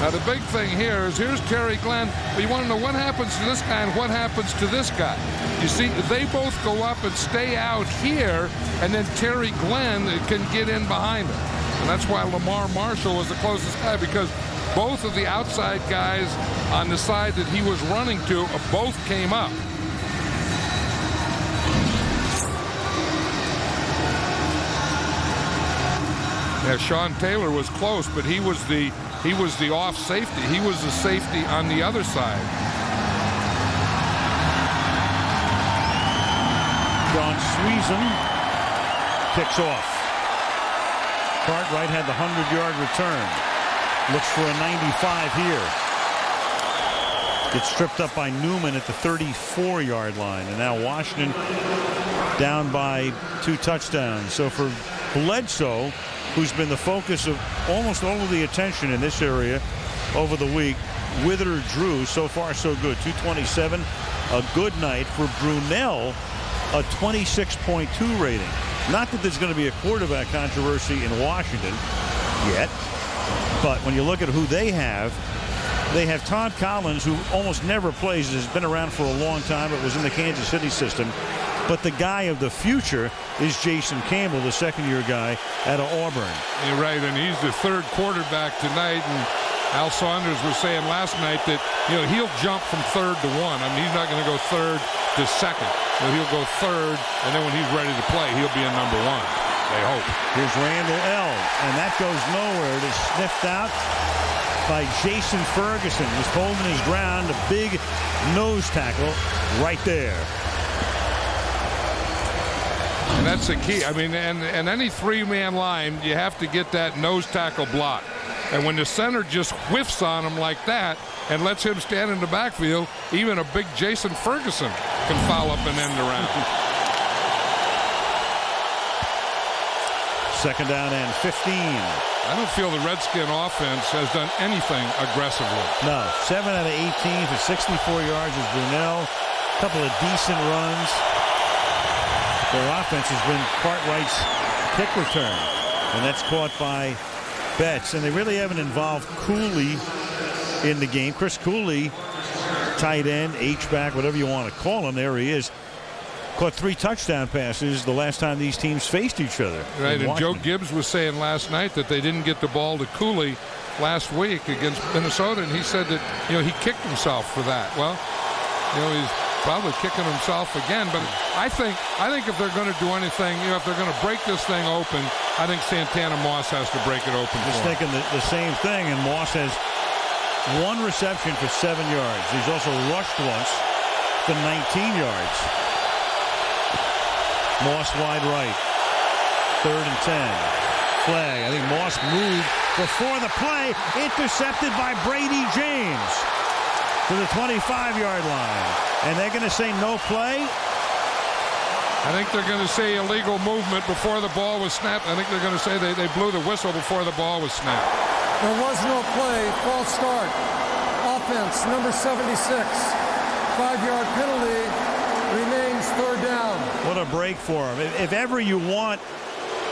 Now, the big thing here is, here's Terry Glenn, but you want to know what happens to this guy and what happens to this guy. You see, they both go up and stay out here, and then Terry Glenn can get in behind him. And that's why Lamar Marshall was the closest guy, because both of the outside guys on the side that he was running to both came up. Yeah, Sean Taylor was close, but he was the off safety. He was the safety on the other side. John Sweezen kicks off. Cartwright had the 100-yard return. Looks for a 95 here. Gets stripped up by Newman at the 34-yard line. And now Washington down by 2 touchdowns. So for Bledsoe, who's been the focus of almost all of the attention in this area over the week, Wither Drew, so far so good. 227, a good night for Brunell, a 26.2 rating. Not that there's going to be a quarterback controversy in Washington yet, but when you look at who they have Todd Collins, who almost never plays, has been around for a long time, but was in the Kansas City system. But the guy of the future is Jason Campbell, the second-year guy out of Auburn. You're right, and he's the third quarterback tonight. And Al Saunders was saying last night that, you know, he'll jump from third to one. I mean, he's not going to go third to second. He'll go third, and then when he's ready to play, he'll be in number one. they hope. Here's Randall L., and that goes nowhere. It is sniffed out by Jason Ferguson. He was holding his ground. A big nose tackle right there. And that's the key. I mean, and any three-man line, you have to get that nose tackle block. And when the center just whiffs on him like that and lets him stand in the backfield, even a big Jason Ferguson can foul up and end around. Second down and 15. I don't feel the Redskin offense has done anything aggressively. No, 7 out of 18 for 64 yards is Brunell. A couple of decent runs. Their offense has been Cartwright's kick return, and that's caught by Betts. And they really haven't involved Cooley in the game. Chris Cooley, tight end, H-back, whatever you want to call him. There he is. Caught 3 touchdown passes the last time these teams faced each other. Right, and Joe Gibbs was saying last night that they didn't get the ball to Cooley last week against Minnesota, and he said that, he kicked himself for that. Well, he's probably kicking himself again, but I think if they're going to do anything, if they're going to break this thing open, I think Santana Moss has to break it open. Just thinking the same thing, and Moss has 1 reception for 7 yards. He's also rushed once for 19 yards. Moss wide right. 3rd and 10. Flag. I think Moss moved before the play. Intercepted by Brady James to the 25-yard line. And they're going to say no play? I think they're going to say illegal movement before the ball was snapped. I think they're going to say they blew the whistle before the ball was snapped. There was no play. False start. Offense, number 76. 5-yard penalty. Remains 3rd down. What a break for him. If ever you want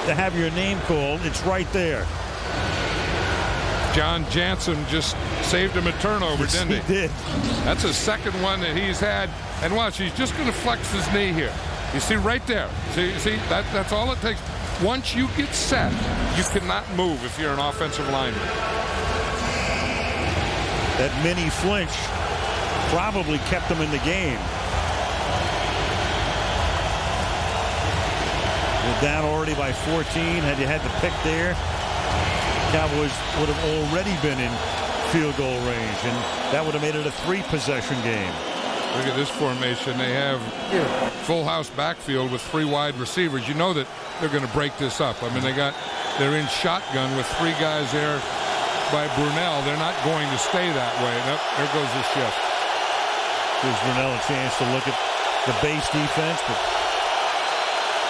to have your name called, it's right there. John Jansen just saved him a turnover, didn't he? He did. That's his second one that he's had. And watch, he's just going to flex his knee here. You see right there. See that's all it takes. Once you get set, you cannot move if you're an offensive lineman. That mini flinch probably kept him in the game. We're down already by 14. Had you had the pick there, Cowboys would have already been in field goal range, and that would have made it a 3-possession game. Look at this formation. They have full house backfield with 3 wide receivers. You know that they're going to break this up. I mean, they're in shotgun with 3 guys there by Brunell. They're not going to stay that way. Nope, there goes the shift. Gives Brunell a chance to look at the base defense, but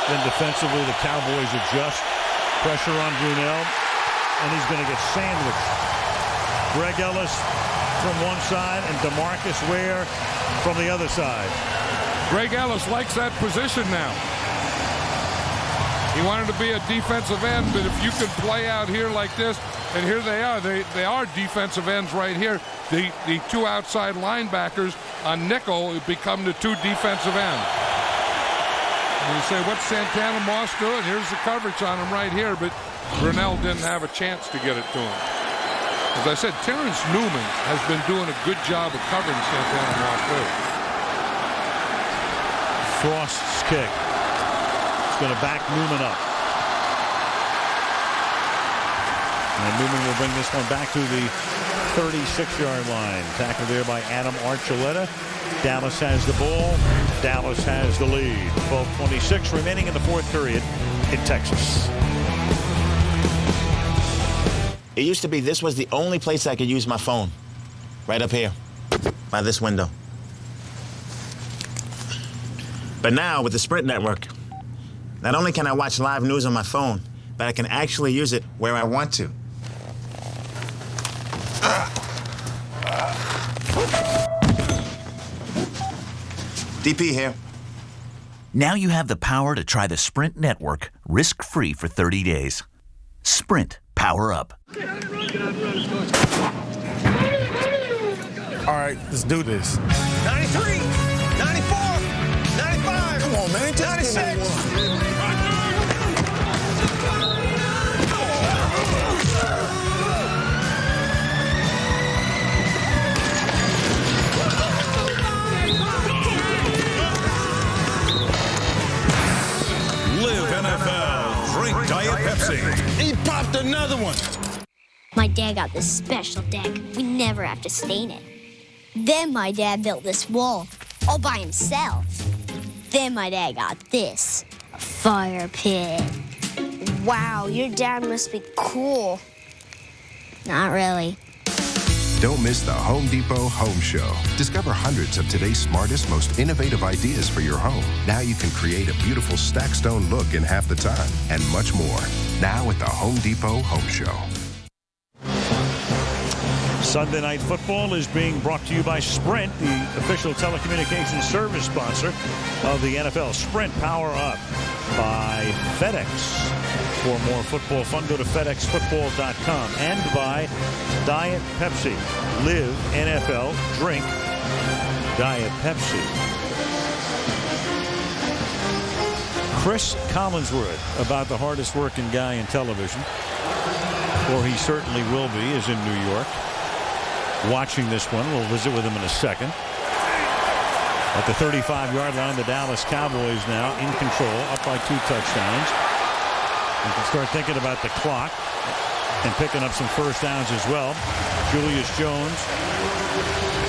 then defensively the Cowboys adjust. Pressure on Brunell, and he's going to get sandwiched. Greg Ellis from one side and DeMarcus Ware from the other side. Greg Ellis likes that position now. He wanted to be a defensive end, but if you could play out here like this, and here they are. They are defensive ends right here. The 2 outside linebackers on nickel become the 2 defensive ends. And you say, what's Santana Moss doing? Here's the coverage on him right here, but Brunell didn't have a chance to get it to him. As I said, Terrence Newman has been doing a good job of covering Santana Moss too. Frost's kick. It's going to back Newman up. And Newman will bring this one back to the 36-yard line. Tackled there by Adam Archuleta. Dallas has the ball. Dallas has the lead. 12:26 remaining in the 4th period in Texas. It used to be this was the only place I could use my phone. Right up here, by this window. But now, with the Sprint network, not only can I watch live news on my phone, but I can actually use it where I want to. DP here. Now you have the power to try the Sprint network risk-free for 30 days. Sprint. Power up. All right, let's do this. 93, 94, 95. Come on, man. 96. Live NFL, drink Pepsi. He popped another one. My dad got this special deck. We never have to stain it. Then my dad built this wall all by himself. Then my dad got this, a fire pit. Wow, your dad must be cool. Not really. Don't miss the Home Depot Home Show. Discover hundreds of today's smartest, most innovative ideas for your home. Now you can create a beautiful stack stone look in half the time, and much more. Now at the Home Depot Home Show. Sunday Night Football is being brought to you by Sprint, the official telecommunications service sponsor of the NFL. Sprint, power up by FedEx. For more football fun, go to FedExFootball.com. And by Diet Pepsi. Live NFL, drink Diet Pepsi. Chris Collinsworth, about the hardest working guy in television, or he certainly will be, is in New York. Watching this one. We'll visit with him in a second. At the 35-yard line, the Dallas Cowboys now in control, up by 2 touchdowns. You can start thinking about the clock and picking up some first downs as well. Julius Jones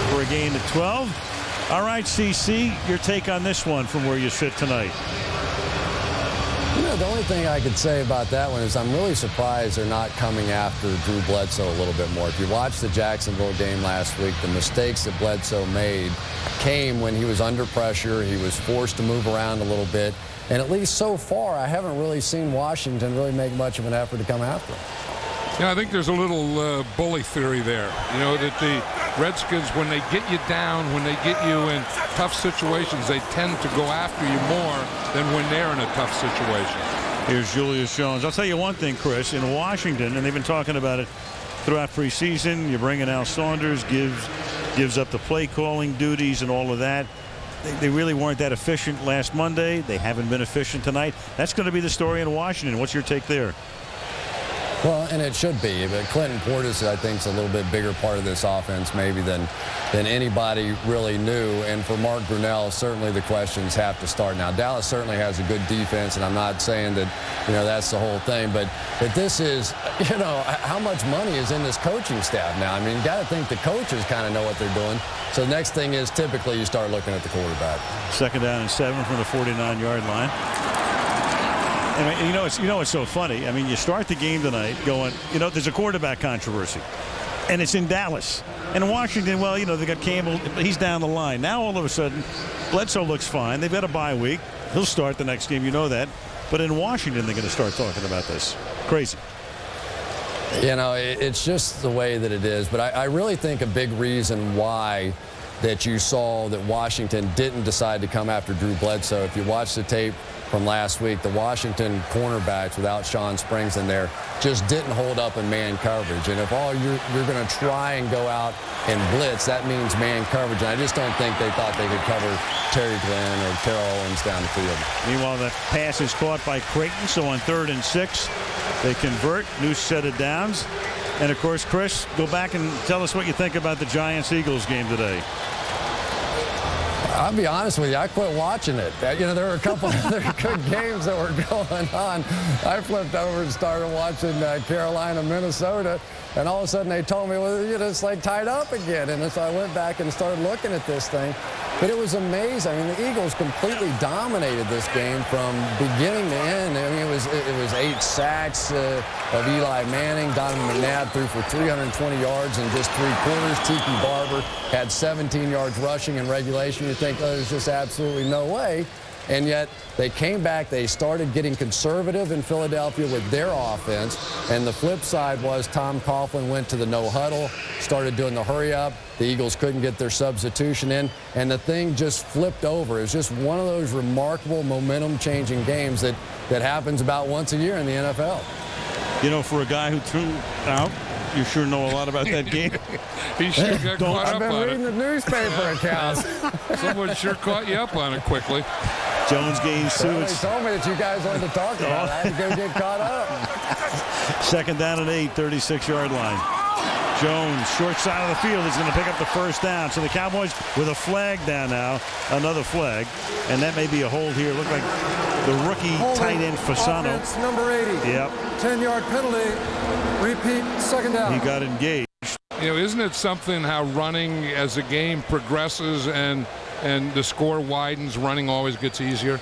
for a gain of 12. All right, CC, your take on this one from where you sit tonight. You know, the only thing I could say about that one is I'm really surprised they're not coming after Drew Bledsoe a little bit more. If you watched the Jacksonville game last week, the mistakes that Bledsoe made came when he was under pressure. He was forced to move around a little bit. And at least so far, I haven't really seen Washington really make much of an effort to come after him. Yeah, I think there's a little bully theory there. You know, that the Redskins, when they get you down, when they get you in tough situations, they tend to go after you more than when they're in a tough situation. Here's Julius Jones. I'll tell you one thing, Chris. In Washington, and they've been talking about it throughout preseason, you bring in Al Saunders, gives up the play calling duties and all of that. They really weren't that efficient last Monday. They haven't been efficient tonight. That's going to be the story in Washington. What's your take there? Well, and it should be. But Clinton Portis, I think, is a little bit bigger part of this offense maybe than anybody really knew. And for Mark Brunell, certainly the questions have to start now. Dallas certainly has a good defense, and I'm not saying that, you know, that's the whole thing. But this is, you know, how much money is in this coaching staff now? I mean, you got to think the coaches kind of know what they're doing. So the next thing is typically you start looking at the quarterback. 2nd down and 7 from the 49-yard line. And you know it's so funny. I mean, you start the game tonight going, you know, there's a quarterback controversy, and it's in Dallas. And in Washington, well, you know, they got Campbell. He's down the line. Now all of a sudden, Bledsoe looks fine. They've got a bye week. He'll start the next game. You know that. But in Washington, they're going to start talking about this. Crazy. You know, it's just the way that it is. But I really think a big reason why that you saw that Washington didn't decide to come after Drew Bledsoe, if you watch the tape from last week, the Washington cornerbacks without Sean Springs in there just didn't hold up in man coverage. And if all you're going to try and go out and blitz, that means man coverage. And I just don't think they thought they could cover Terry Glenn or Terrell Owens down the field. Meanwhile, that pass is caught by Crayton. So on 3rd and 6, they convert. New set of downs. And, of course, Chris, go back and tell us what you think about the Giants-Eagles game today. I'll be honest with you, I quit watching it. You know, there were a couple of other good games that were going on. I flipped over and started watching Carolina, Minnesota, and all of a sudden they told me, well, you know, it's like tied up again. And so I went back and started looking at this thing. But it was amazing. I mean, the Eagles completely dominated this game from beginning to end. I mean, it was 8 sacks of Eli Manning. Donovan McNabb threw for 320 yards in just 3 quarters. Tiki Barber had 17 yards rushing in regulation. You think, oh, there's just absolutely no way. And yet they came back. They started getting conservative in Philadelphia with their offense. And the flip side was Tom Coughlin went to the no huddle, started doing the hurry up. The Eagles couldn't get their substitution in. And the thing just flipped over. It was just one of those remarkable momentum-changing games that happens about once a year in the NFL. You know, for a guy who threw out, you sure know a lot about that game. He sure got caught up on it. I've been reading the newspaper accounts. Someone sure caught you up on it quickly. Jones gains 2. They told me that you guys wanted to talk about it. I had to go get caught up. 2nd down and 8, 36-yard line. Jones, short side of the field, is going to pick up the first down. So the Cowboys with a flag down now, another flag, and that may be a hold here. Look like the rookie tight end Fasano. Offense number 80. Yep. 10-yard penalty. Repeat, second down. He got engaged. You know, isn't it something how running as the game progresses and the score widens, running always gets easier?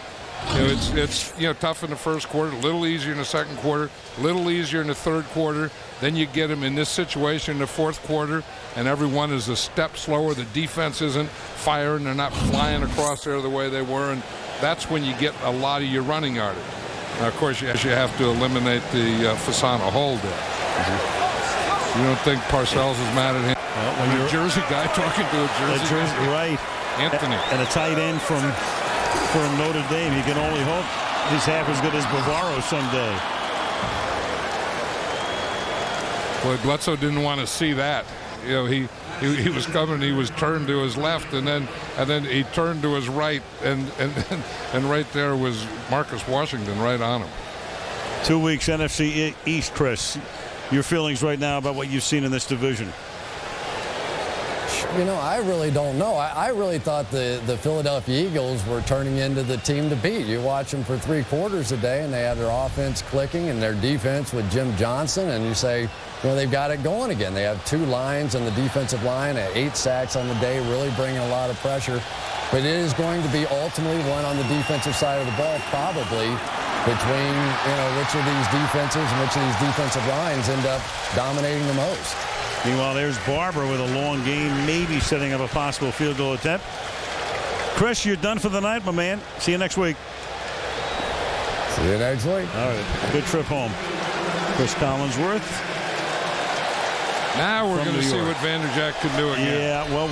You know, it's tough in the first quarter, a little easier in the second quarter, a little easier in the third quarter. Then you get them in this situation in the fourth quarter, and everyone is a step slower. The defense isn't firing. They're not flying across there the way they were, and that's when you get a lot of your running yardage. Now, of course, you have to eliminate the Fasano hold there. You don't think Parcells is mad at him? Well, a New Jersey guy talking to a Jersey guy. Right. Anthony. And a tight end from Notre Dame. You can only hope he's half as good as Bavaro someday. Boy, Bledsoe didn't want to see that. You know, he was coming. He was turned to his left, and then he turned to his right, and right there was Marcus Washington right on him. 2 weeks NFC East, Chris. Your feelings right now about what you've seen in this division? You know, I really don't know. I really thought the Philadelphia Eagles were turning into the team to beat. You watch them for 3 quarters a day, and they have their offense clicking and their defense with Jim Johnson, and you say, you know, they've got it going again. They have 2 lines on the defensive line, 8 sacks on the day, really bringing a lot of pressure. But it is going to be ultimately one on the defensive side of the ball, probably, between, you know, which of these defenses and which of these defensive lines end up dominating the most. Meanwhile, there's Barber with a long game, maybe setting up a possible field goal attempt. Chris, you're done for the night, my man. See you next week. See you next week. All right. Good trip home. Chris Collinsworth. Now we're going to see what Vanderjagt can do again. Yeah, well.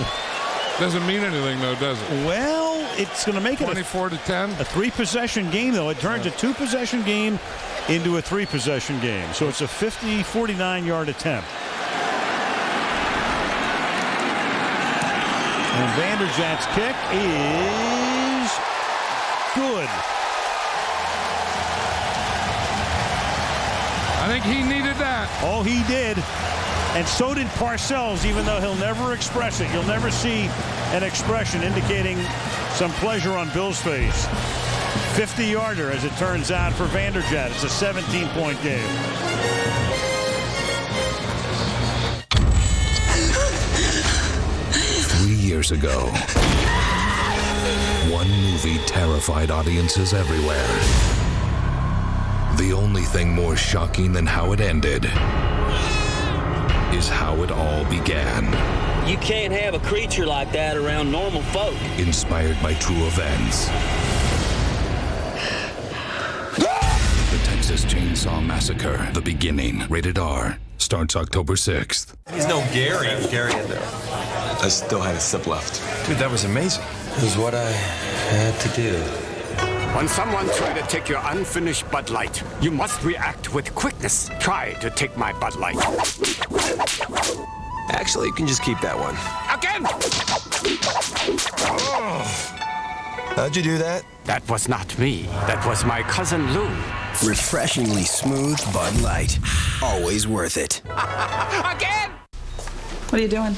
Doesn't mean anything, though, does it? Well, it's going to make it 24-10. A 3-possession game, though. It turns a 2-possession game into a 3-possession game. So it's a 49-yard attempt. And Vanderjagt's kick is good. I think he needed that. Oh, he did. And so did Parcells, even though he'll never express it. You'll never see an expression indicating some pleasure on Bill's face. 50-yarder, as it turns out, for Vanderjagt. It's a 17-point game. Years ago, one movie terrified audiences everywhere. The only thing more shocking than how it ended is how it all began. You can't have a creature like that around normal folk. Inspired by true events. The Texas Chainsaw Massacre, The Beginning, rated R, starts October 6th. He's no Gary. Gary in there. I still had a sip left. Dude, that was amazing. It was what I had to do. When someone tries to take your unfinished Bud Light, you must react with quickness. Try to take my Bud Light. Actually, you can just keep that one. Again! Oh. How'd you do that? That was not me. That was my cousin Lou. Refreshingly smooth Bud Light. Always worth it. Again! What are you doing?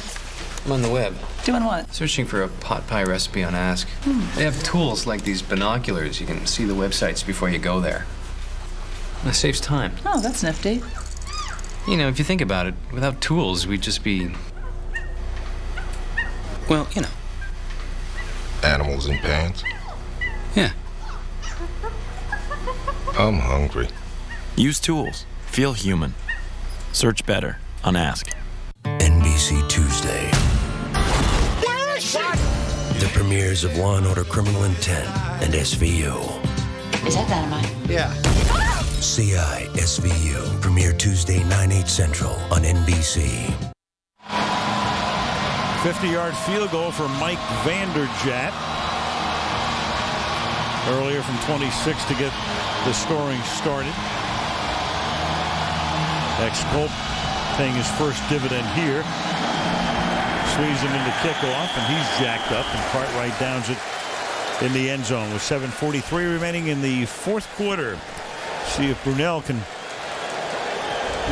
I'm on the web. Doing what? Searching for a pot pie recipe on Ask. They have tools like these binoculars. You can see the websites before you go there. It saves time. Oh, that's nifty. You know, if you think about it, without tools, we'd just be... well, you know. Animals in pants? Yeah. I'm hungry. Use tools. Feel human. Search better on Ask. NBC Tuesday. The premieres of Law & Order Criminal Intent and SVU. Is that dynamite? Yeah. CI SVU. Premiere Tuesday, 9/8 Central on NBC. 50-yard field goal for Mike Vanderjagt. Earlier from 26 to get the scoring started. Ex-Colt paying his first dividend here. Squeeze him into kickoff, and he's jacked up, and Cartwright downs it in the end zone with 7:43 remaining in the fourth quarter. See if Brunell can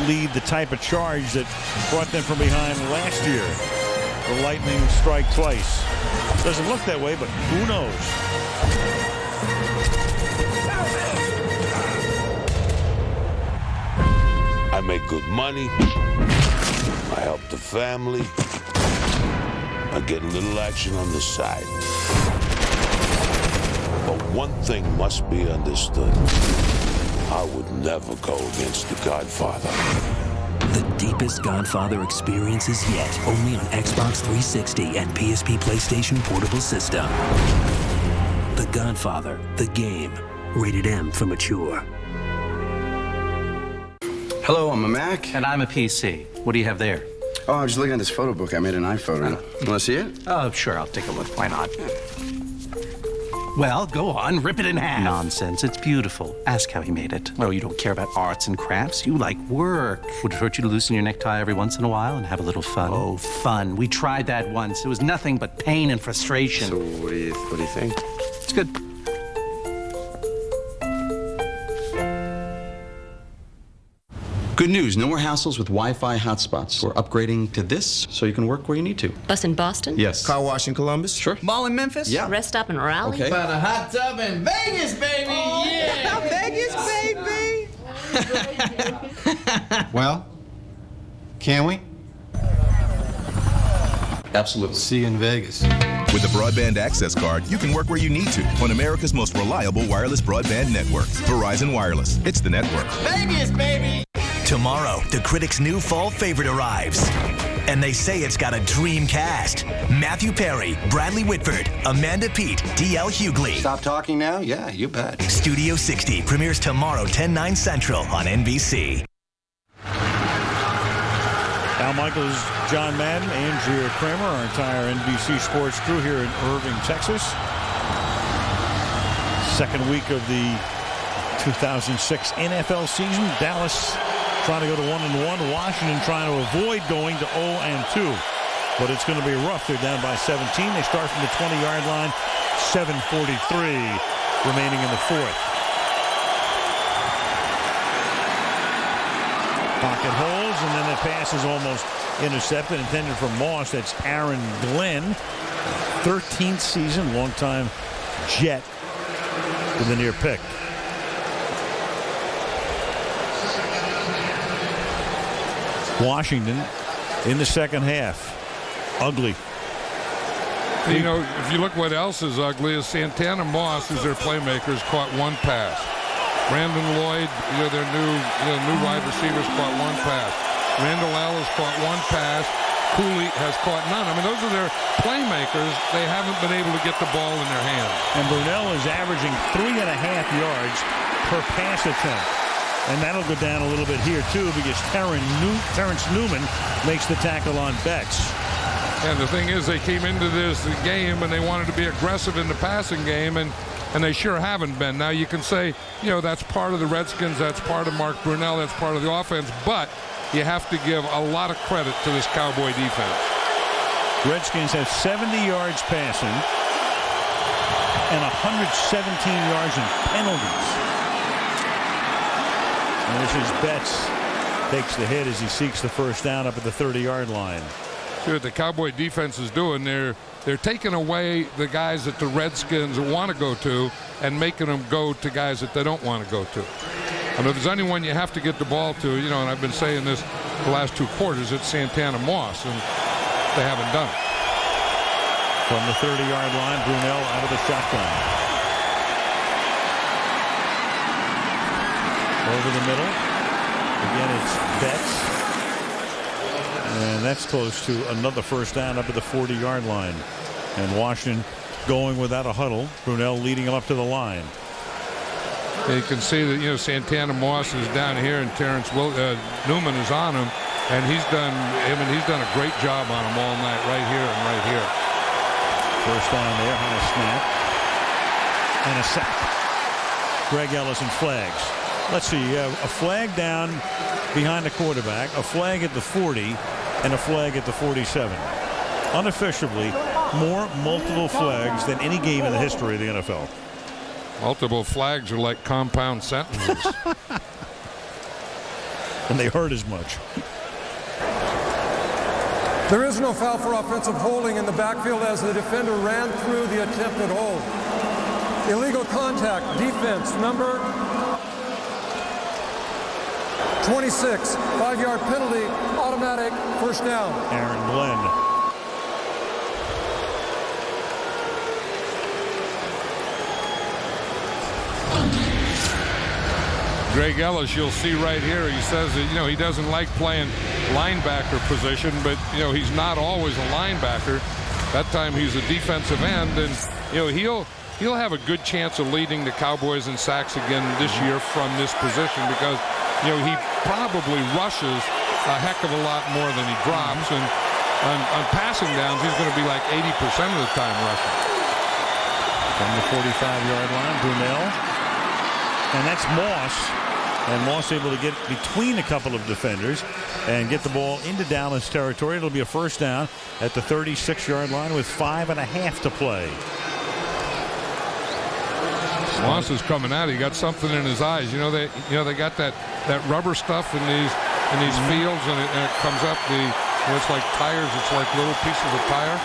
lead the type of charge that brought them from behind last year. The lightning strike twice. Doesn't look that way, but who knows? I make good money. I help the family. I get a little action on the side. But one thing must be understood. I would never go against the Godfather. The deepest Godfather experiences yet, only on Xbox 360 and PSP PlayStation Portable System. The Godfather, the game. Rated M for mature. Hello, I'm a Mac. And I'm a PC. What do you have there? Oh, I was just looking at this photo book. I made an iPhoto. You want to see it? Oh, sure. I'll take a look. Why not? Well, go on. Rip it in half. Nonsense. It's beautiful. Ask how he made it. Oh, you don't care about arts and crafts. You like work. Would it hurt you to loosen your necktie every once in a while and have a little fun? Oh, fun. We tried that once. It was nothing but pain and frustration. So what do you think? It's good. Good news, no more hassles with Wi-Fi hotspots. We're upgrading to this so you can work where you need to. Bus in Boston? Yes. Car wash in Columbus? Sure. Mall in Memphis? Yeah. Rest stop in Raleigh? Okay. About a hot tub in Vegas, baby! Oh, yeah! Vegas, baby! Well, can we? Absolutely. See you in Vegas. With the Broadband Access Card, you can work where you need to on America's most reliable wireless broadband network. Verizon Wireless. It's the network. Vegas, baby! Tomorrow, the critics' new fall favorite arrives. And they say it's got a dream cast. Matthew Perry, Bradley Whitford, Amanda Peet, D.L. Hughley. Stop talking now? Yeah, you bet. Studio 60 premieres tomorrow, 10/9 Central on NBC. Al Michaels, John Madden, Andrea Kramer, our entire NBC Sports crew here in Irving, Texas. Second week of the 2006 NFL season. Dallas trying to go to 1-1. Washington trying to avoid going to 0-2. But it's going to be rough. They're down by 17. They start from the 20-yard line. 7:43 remaining in the fourth. Pocket holes, and then the pass is almost intercepted, intended for Moss. That's Aaron Glenn, 13th season, longtime Jet with a near pick. Washington in the second half. Ugly. You know, if you look what else is ugly is Santana Moss, who's their playmakers, caught one pass. Brandon Lloyd, their new wide receivers, caught one pass. Randall Ellis caught one pass. Cooley has caught none. I mean, those are their playmakers. They haven't been able to get the ball in their hands. And Brunell is averaging 3.5 yards per pass attempt. And that'll go down a little bit here, too, because Terrence Newman makes the tackle on Betts. And the thing is, they came into this game and they wanted to be aggressive in the passing game, and they sure haven't been. Now, you can say, that's part of the Redskins, that's part of Mark Brunell, that's part of the offense, but you have to give a lot of credit to this Cowboy defense. Redskins have 70 yards passing and 117 yards in penalties. And this is Betts takes the hit as he seeks the first down up at the 30-yard line. See what the Cowboy defense is doing. They're taking away the guys that the Redskins want to go to and making them go to guys that they don't want to go to. And if there's anyone you have to get the ball to, and I've been saying this the last two quarters, it's Santana Moss, and they haven't done it. From the 30-yard line, Brunell out of the shotgun. Over the middle. Again, it's Betts. And that's close to another first down up at the 40-yard line. And Washington going without a huddle. Brunell leading him up to the line. You can see that, Santana Moss is down here and Terrence Newman is on him. And he's done a great job on him all night, right here and right here. First down there, high snap. And a sack. Greg Ellison flags. Let's see, a flag down behind the quarterback, a flag at the 40, and a flag at the 47. Unofficially, more multiple flags than any game in the history of the NFL. Multiple flags are like compound sentences. and they hurt as much. There is no foul for offensive holding in the backfield as the defender ran through the attempted hold. Illegal contact, defense, number 26, 5-yard penalty, automatic first down. Aaron Glenn. Greg Ellis, you'll see right here, he says that, he doesn't like playing linebacker position, but, he's not always a linebacker. That time he's a defensive end, and, he'll have a good chance of leading the Cowboys in sacks again this year from this position because, he probably rushes a heck of a lot more than he drops, and on passing downs, he's going to be like 80% of the time rushing. From the 45-yard line, Brunell. And that's Moss. And Moss able to get between a couple of defenders and get the ball into Dallas territory. It'll be a first down at the 36-yard line with 5.5 to play. Moss is coming out. He got something in his eyes. They got that rubber stuff in these fields, and it comes up. It's like tires. It's like little pieces of tire.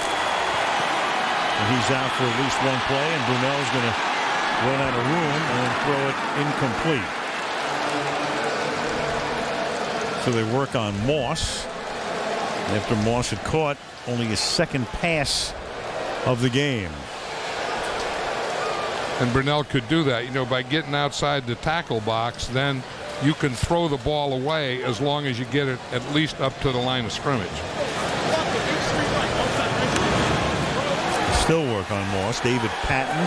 And he's out for at least one play, and Brunell's going to run out of room and throw it incomplete. So they work on Moss. After Moss had caught only his second pass of the game. And Brunell could do that, by getting outside the tackle box. Then you can throw the ball away as long as you get it at least up to the line of scrimmage. Still work on Moss. David Patton.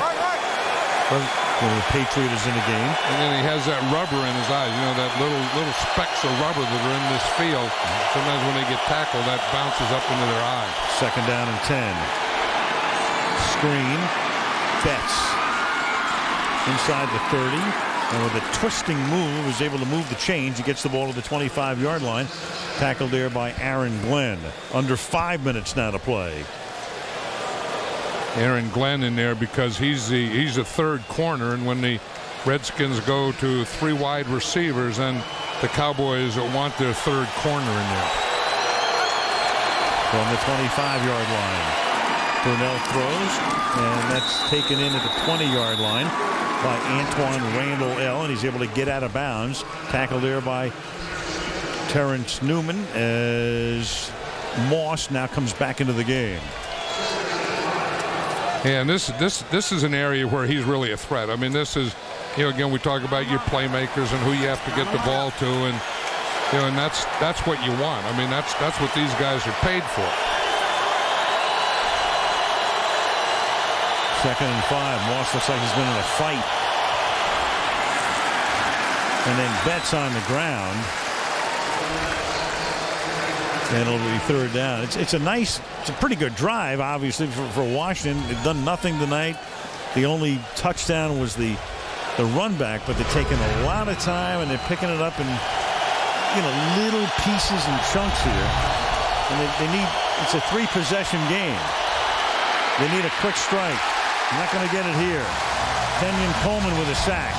When the Patriot is in the game. And then he has that rubber in his eyes, that little specks of rubber that are in this field. Sometimes when they get tackled, that bounces up into their eyes. Second down and 10. Screen. Betts. Inside the 30. And with a twisting move, is able to move the chains. He gets the ball to the 25-yard line. Tackled there by Aaron Glenn. Under 5 minutes now to play. Aaron Glenn in there because he's the third corner, and when the Redskins go to 3 wide receivers, and the Cowboys want their third corner in there. From the 25-yard line, Brunell throws, and that's taken in at the 20-yard line by Antoine Randall L, and he's able to get out of bounds. Tackled there by Terrence Newman as Moss now comes back into the game. Yeah, and this is an area where he's really a threat. I mean, this is, again, we talk about your playmakers and who you have to get the ball to, and and that's what you want. I mean, that's what these guys are paid for. Second and 5. Moss looks like he's been in a fight, and then Betts on the ground. And it'll be third down. It's a pretty good drive, obviously, for Washington. They've done nothing tonight. The only touchdown was the run back, but they're taking a lot of time and they're picking it up in little pieces and chunks here. And it's a 3-possession game. They need a quick strike. Not going to get it here. Kenyon Coleman with a sack.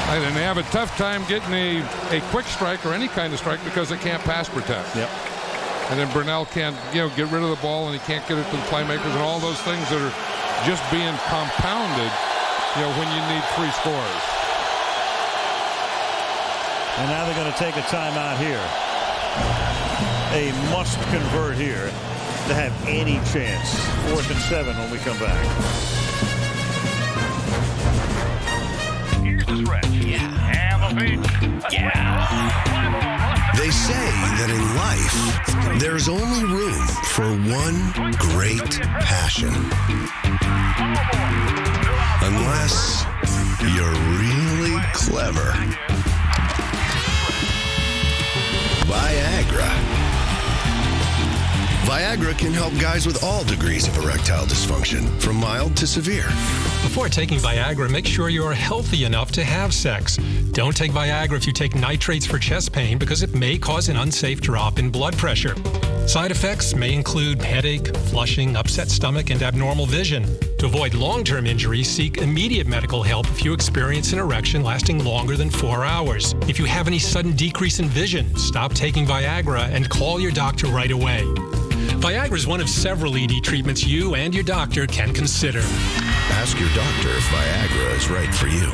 And they have a tough time getting a quick strike or any kind of strike because they can't pass protect. Yep. And then Brunell can't get rid of the ball, and he can't get it to the playmakers, and all those things that are just being compounded when you need 3 scores. And now they're going to take a timeout here. A must convert here to have any chance. 4th and 7 when we come back. Here's the stretch. Yeah. And the feet. Yeah. They say that in life, there's only room for one great passion. Unless you're really clever. Viagra. Viagra can help guys with all degrees of erectile dysfunction, from mild to severe. Before taking Viagra, make sure you are healthy enough to have sex. Don't take Viagra if you take nitrates for chest pain because it may cause an unsafe drop in blood pressure. Side effects may include headache, flushing, upset stomach, and abnormal vision. To avoid long-term injury, seek immediate medical help if you experience an erection lasting longer than 4 hours. If you have any sudden decrease in vision, stop taking Viagra and call your doctor right away. Viagra is one of several ED treatments you and your doctor can consider. Ask your doctor if Viagra is right for you.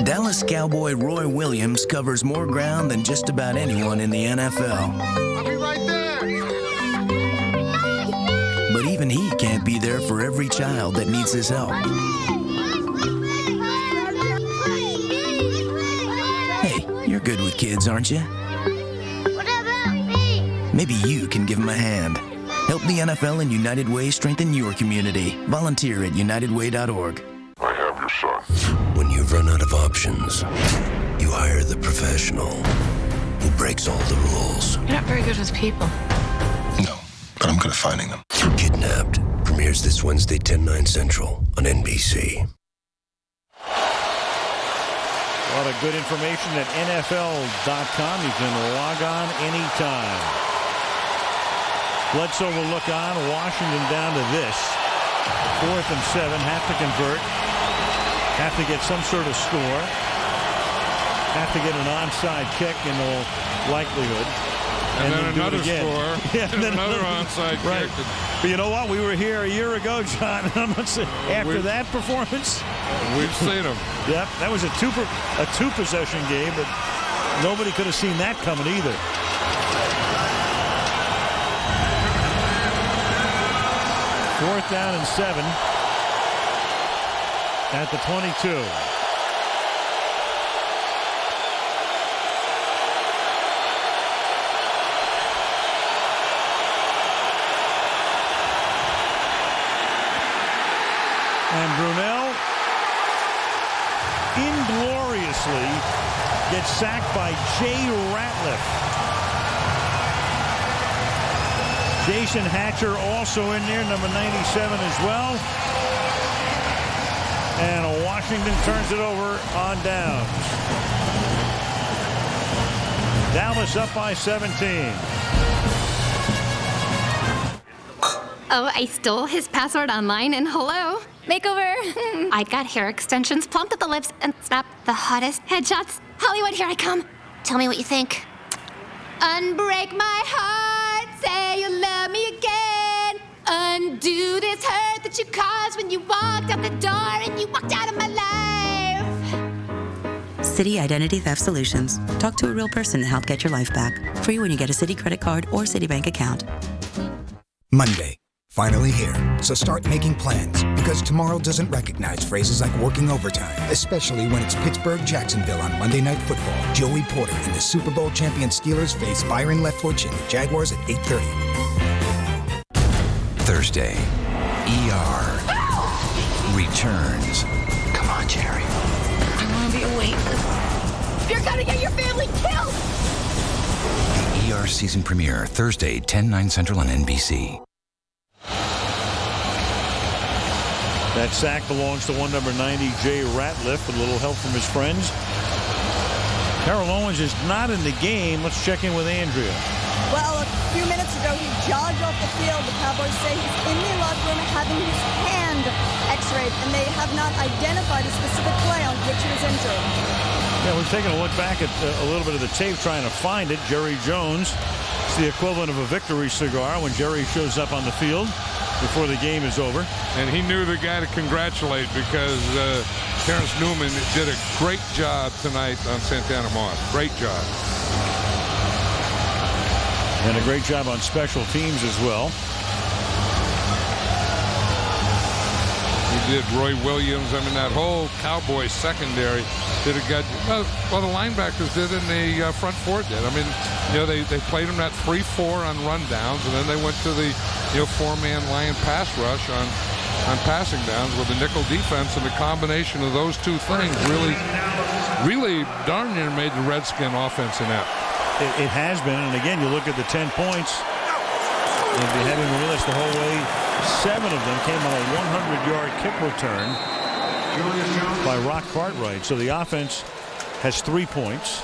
Dallas Cowboy Roy Williams covers more ground than just about anyone in the NFL. I'll be right there. But even he can't be there for every child that needs his help. Hey, you're good with kids, aren't you? What about me? Maybe you can give them a hand. Help the NFL and United Way strengthen your community. Volunteer at unitedway.org. I have your son. When you've run out of options, you hire the professional who breaks all the rules. You're not very good with people. No, but I'm good at finding them. Kidnapped premieres this Wednesday, 10/9 Central on NBC. A lot of good information at NFL.com. You can log on anytime. Bledsoe will look on. Washington down to this. 4th and 7. Have to convert. Have to get some sort of score. Have to get an onside kick in all likelihood. And then do it another again. score. Yeah, and then another onside right. kick. But you know what? We were here a year ago, John. After that performance, we've seen them. Yep, that was a two-possession game, but nobody could have seen that coming either. Fourth down and 7 at the 22. And Brunell ingloriously gets sacked by Jay Ratliff. Jason Hatcher also in there, number 97 as well. And Washington turns it over on downs. Dallas up by 17. Oh, I stole his password online and hello. Makeover. I got hair extensions, plumped up the lips, and snapped the hottest headshots. Hollywood, here I come. Tell me what you think. Unbreak my heart, say you love me again. Undo this hurt that you caused when you walked out the door and you walked out of my life. Citi Identity Theft Solutions. Talk to a real person to help get your life back. Free when you get a Citi credit card or Citibank account. Monday. Finally here, so start making plans, because tomorrow doesn't recognize phrases like working overtime, especially when it's Pittsburgh-Jacksonville on Monday Night Football. Joey Porter and the Super Bowl champion Steelers face Byron Leftwich and the Jaguars at 8:30. Thursday, ER returns. Come on, Jerry. I want to be awake. You're gonna get your family killed! The ER season premiere, Thursday, 10/9 Central on NBC. That sack belongs to one number 90, Jay Ratliff, with a little help from his friends. Carol Owens is not in the game. Let's check in with Andrea. Well, a few minutes ago, he jogged off the field. The Cowboys say he's in the locker room having his hand x-rayed, and they have not identified a specific play on which he was injured. Yeah, we're taking a look back at a little bit of the tape, trying to find it. Jerry Jones, it's the equivalent of a victory cigar when Jerry shows up on the field before the game is over. And he knew the guy to congratulate, because Terrence Newman did a great job tonight on Santana Moss. Great job. And a great job on special teams as well. He did. Roy Williams. I mean, that whole Cowboys secondary did a good. Well, the linebackers did, and the front four did. I mean, you know, they played them that 3-4 on rundowns, and then they went to the four-man lion pass rush on passing downs with the nickel defense, and the combination of those two things really darn near made the Redskin offense inept. It has been, and again, you look at the 10 points. If you haven't realized the whole way, 7 of them came on a 100-yard kick return by Rock Cartwright. So the offense has 3 points.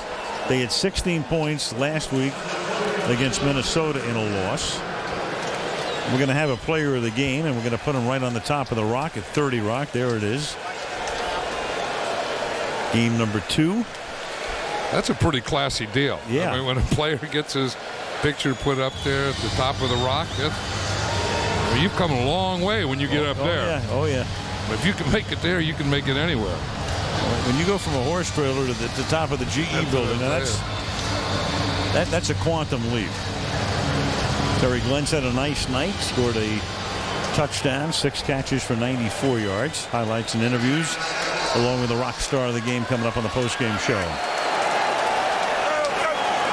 They had 16 points last week against Minnesota in a loss. We're going to have a player of the game, and we're going to put him right on the top of the rock at 30 Rock. There it is. Game number 2. That's a pretty classy deal. Yeah. I mean, when a player gets his picture put up there at the top of the rock, you've come a long way when you get up there. Yeah. Oh, yeah. But if you can make it there, you can make it anywhere. When you go from a horse trailer to the top of the GE building, that's a quantum leap. Terry Glenn's had a nice night, scored a touchdown, 6 catches for 94 yards. Highlights and interviews, along with the rock star of the game coming up on the postgame show.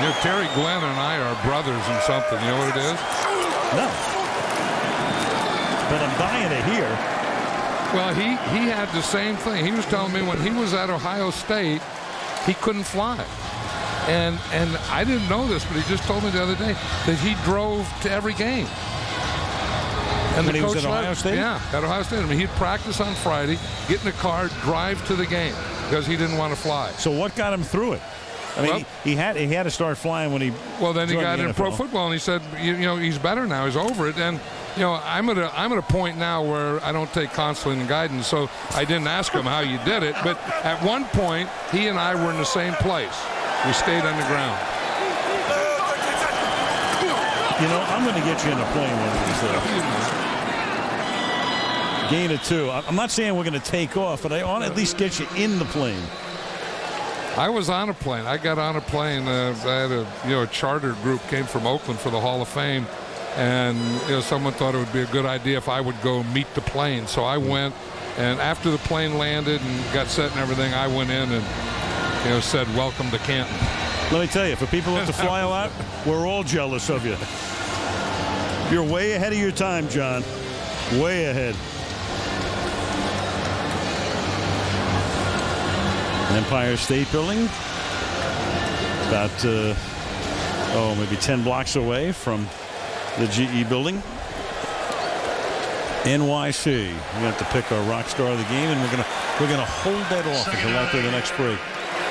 You know, Terry Glenn and I are brothers in something. You know what it is? No. But I'm dying to hear. Well, he had the same thing. He was telling me when he was at Ohio State, he couldn't fly. And I didn't know this, but he just told me the other day that he drove to every game. And when he was at Ohio State? Yeah, at Ohio State. I mean, he'd practice on Friday, get in the car, drive to the game because he didn't want to fly. So what got him through it? I mean, he had to start flying when he. Well, then he got in into pro football, and he said, you know, he's better now. He's over it, and you know, I'm at a point now where I don't take counseling and guidance, so I didn't ask him how you did it. But at one point, he and I were in the same place. We stayed on the ground. You know, I'm going to get you in a plane one of these days. Gain of 2. I'm not saying we're going to take off, but I want to at least get you in the plane. I was on a plane. I got on a plane. I had a charter group came from Oakland for the Hall of Fame, and someone thought it would be a good idea if I would go meet the plane. So I went, and after the plane landed and got set and everything, I went in and said, "Welcome to Canton." Let me tell you, for people who have to fly a lot, we're all jealous of you. You're way ahead of your time, John. Way ahead. Empire State Building, about maybe 10 blocks away from the GE building. NYC. We have to pick our rock star of the game, and we're gonna hold that off until after the next break,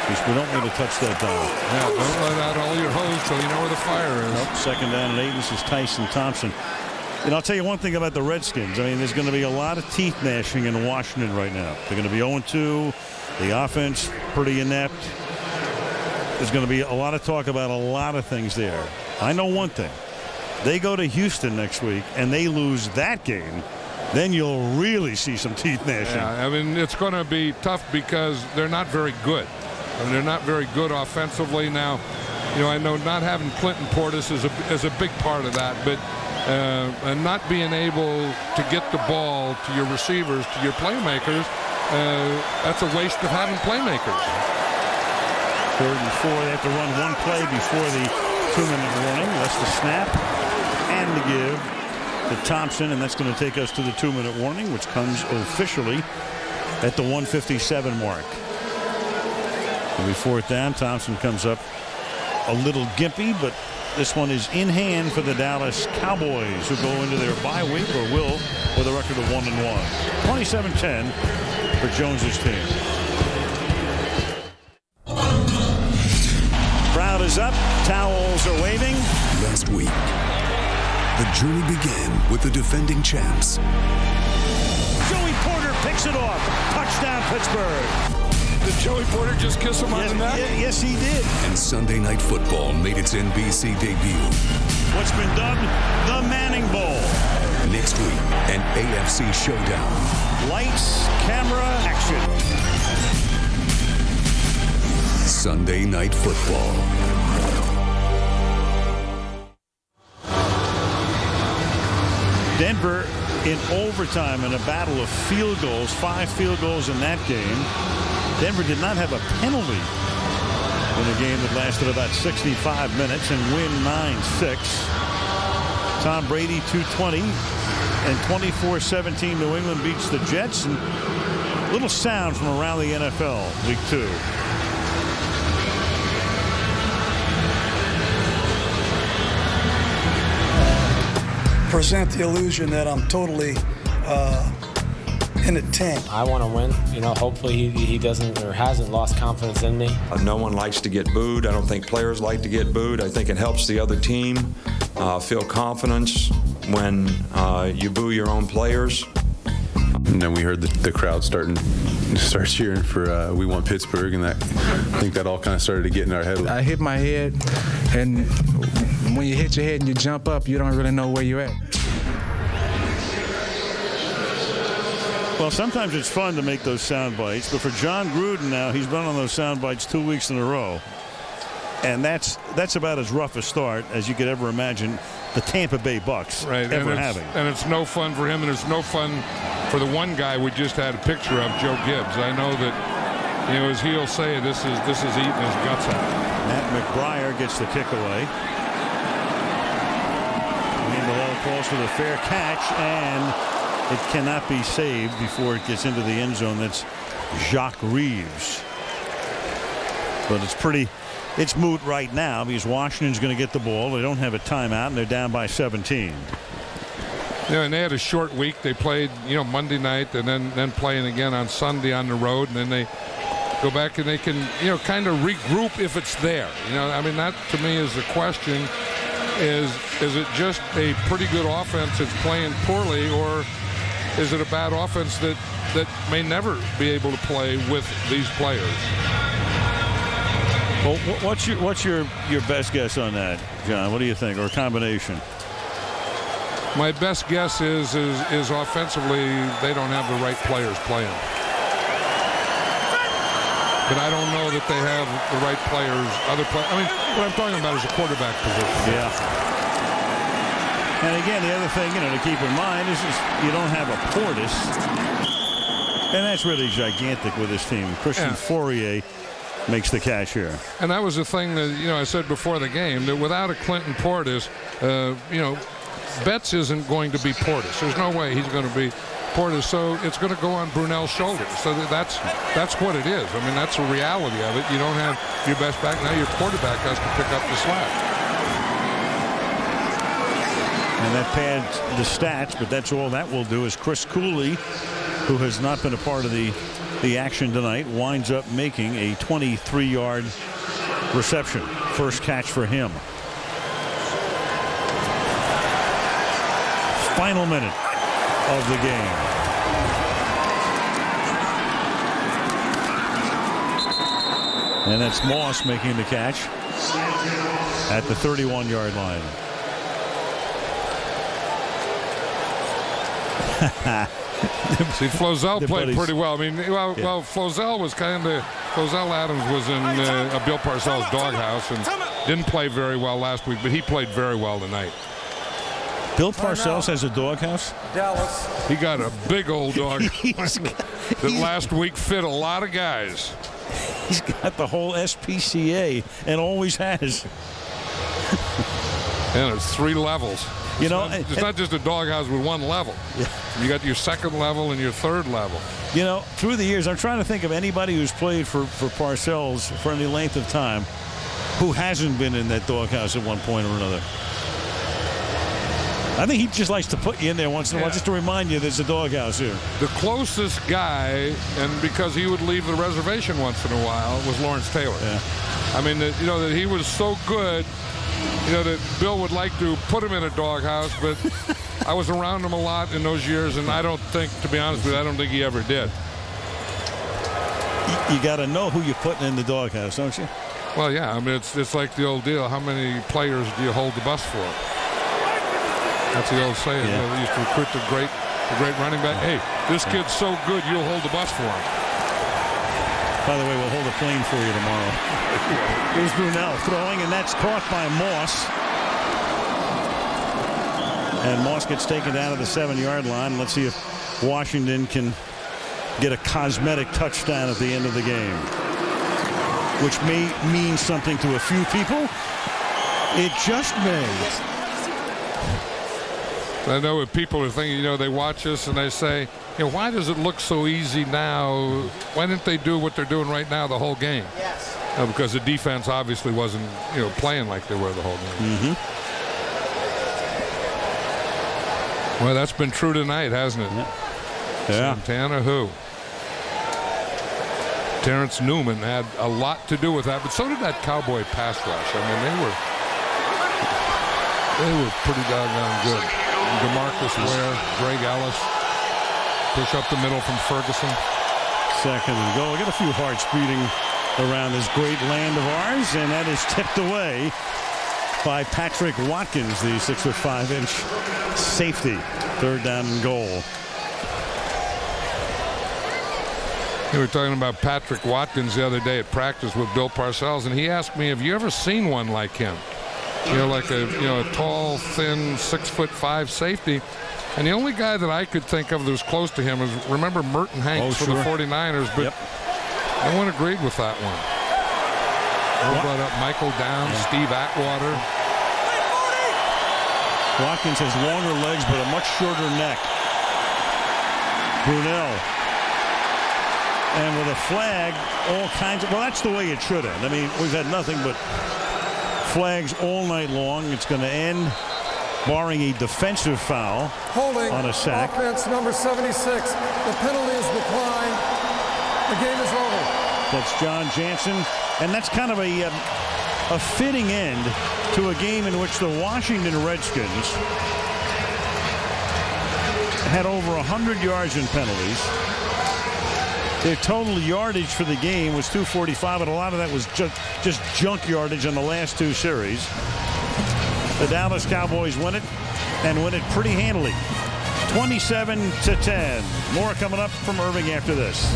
because we don't want to touch that dial. Yeah, don't let out all your hose till you know where the fire is. Nope. Second down and 8. This is Tyson Thompson. And I'll tell you one thing about the Redskins. I mean, there's going to be a lot of teeth gnashing in Washington right now. They're going to be 0-2. The offense pretty inept. There's going to be a lot of talk about a lot of things there. I know one thing. They go to Houston next week and they lose that game, then you'll really see some teeth gnashing. Yeah, I mean, it's going to be tough because they're not very good. I mean, they're not very good offensively now. I know not having Clinton Portis is a big part of that, but and not being able to get the ball to your receivers, to your playmakers, that's a waste of having playmakers. 3rd and 4. They have to run one play before the 2-minute warning. That's the snap and the give to Thompson, and that's going to take us to the 2-minute warning, which comes officially at the 1:57 mark. It'll be 4th down. Thompson comes up a little gimpy, but this one is in hand for the Dallas Cowboys, who go into their bye week, or will, with a record of 1-1. 27-10 for Jones's team. Crowd is up. Towels are waving. Last week, the journey began with the defending champs. Joey Porter picks it off. Touchdown, Pittsburgh. Did Joey Porter just kiss him on the neck? Yes, he did. And Sunday Night Football made its NBC debut. What's been dubbed the Manning Bowl. Next week, an AFC showdown. Lights, camera, action. Sunday Night Football. Denver in overtime in a battle of field goals. 5 field goals in that game. Denver did not have a penalty in a game that lasted about 65 minutes and win 9-6. Tom Brady 220 and 24-17 New England beats the Jets. And little sound from around the NFL week 2. present the illusion that I'm totally in a tank. I want to win. Hopefully he doesn't or hasn't lost confidence in me. No one likes to get booed. I don't think players like to get booed. I think it helps the other team feel confidence when you boo your own players. And then we heard the crowd start cheering for "We Want Pittsburgh," and I think that all kind of started to get in our head. I hit my head, and when you hit your head and you jump up, you don't really know where you're at. Well, sometimes it's fun to make those sound bites, but for John Gruden now, he's been on those sound bites 2 weeks in a row. And that's about as rough a start as you could ever imagine the Tampa Bay Bucks ever having. And it's no fun for him, and it's no fun for the one guy we just had a picture of, Joe Gibbs. I know that, as he'll say, this is eating his guts out. Matt McBriar gets the kick away. Brunell calls for the fair catch, and it cannot be saved before it gets into the end zone. That's Jacques Reeves. But it's moot right now because Washington's going to get the ball. They don't have a timeout, and they're down by 17. And they had a short week. They played, Monday night, and then playing again on Sunday on the road, and then they go back and they can, kind of regroup if it's there. That to me is the question. Is it just a pretty good offense that's playing poorly, or is it a bad offense that may never be able to play with these players? Well, what's your best guess on that, John? What do you think, or a combination? My best guess is offensively they don't have the right players playing. But I don't know that they have the right players. What I'm talking about is the quarterback position. Yeah. And again, the other thing, to keep in mind is you don't have a Portis. And that's really gigantic with this team. Christian Fourier makes the catch here. And that was the thing that, I said before the game, that without a Clinton Portis, Betts isn't going to be Portis. There's no way he's going to be Portis. So it's going to go on Brunell's shoulders. So that's what it is. That's the reality of it. You don't have your best back. Now your quarterback has to pick up the slack. And that pads the stats, but that's all that will do is Chris Cooley, who has not been a part of the action tonight, winds up making a 23-yard reception. First catch for him. Final minute of the game. And that's Moss making the catch at the 31-yard line. See, Flozell played pretty well. Flozell Adams was in Bill Parcells' doghouse and didn't play very well last week, but he played very well tonight. Bill Parcells has a doghouse? Dallas. He got a big old dog that last week fit a lot of guys. He's got the whole SPCA and always has. And it's 3 levels. It's not just a doghouse with one level. Yeah. You got your second level and your third level. Through the years, I'm trying to think of anybody who's played for Parcells for any length of time who hasn't been in that doghouse at one point or another. I think he just likes to put you in there once in a while just to remind you there's a doghouse here. The closest guy, and because he would leave the reservation once in a while, was Lawrence Taylor. Yeah. That he was so good, that Bill would like to put him in a doghouse, but I was around him a lot in those years, and I don't think, to be honest with you, I don't think he ever did. You got to know who you're putting in the doghouse, don't you? Well, yeah. It's like the old deal. How many players do you hold the bus for? That's the old saying. Yeah. They used to recruit the great running back. Hey, this kid's so good, you'll hold the bus for him. By the way, we'll hold a plane for you tomorrow. Here's Brunell throwing, and that's caught by Moss. And Moss gets taken down to the 7-yard line. Let's see if Washington can get a cosmetic touchdown at the end of the game, which may mean something to a few people. It just may. I know what people are thinking, they watch us and they say, why does it look so easy now? Why didn't they do what they're doing right now the whole game? Yes. Because the defense obviously wasn't, playing like they were the whole game. Well, that's been true tonight, hasn't it? Yeah. Santana who? Terrence Newman had a lot to do with that, but so did that Cowboy pass rush. I mean, they were pretty doggone good. DeMarcus Ware, Greg Ellis, push up the middle from Ferguson. Second and goal. We got a few hearts beating around this great land of ours, and that is tipped away by Patrick Watkins, the 6'5" safety. Third down and goal. We were talking about Patrick Watkins the other day at practice with Bill Parcells, and he asked me, have you ever seen one like him? Like a tall, thin, 6'5" safety. And the only guy that I could think of that was close to him is, remember Merton Hanks for the 49ers, but no one agreed with that one. They brought up Michael Downs, Steve Atwater. Watkins has longer legs but a much shorter neck. Brunell. And with a flag, all kinds of, well, that's the way it should end. I mean, we've had nothing but flags all night long. It's going to end barring a defensive foul Holding on a sack. Offense number 76. The penalty is declined. The game is over. That's John Jansen. And that's kind of a fitting end to a game in which the Washington Redskins had over 100 yards in penalties. Their total yardage for the game was 245, and a lot of that was just junk yardage in the last two series. The Dallas Cowboys win it, and win it pretty handily. 27-10. More coming up from Irving after this.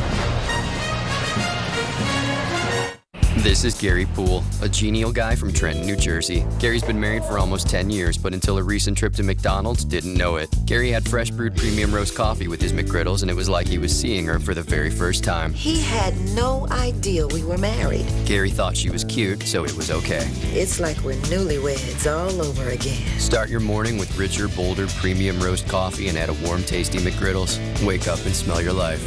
This is Gary Poole, a genial guy from Trenton, New Jersey. Gary's been married for almost 10 years, but until a recent trip to McDonald's, didn't know it. Gary had fresh brewed premium roast coffee with his McGriddles, and it was like he was seeing her for the very first time. He had no idea we were married. Gary thought she was cute, so it was okay. It's like we're newlyweds all over again. Start your morning with richer, bolder premium roast coffee and add a warm, tasty McGriddles. Wake up and smell your life.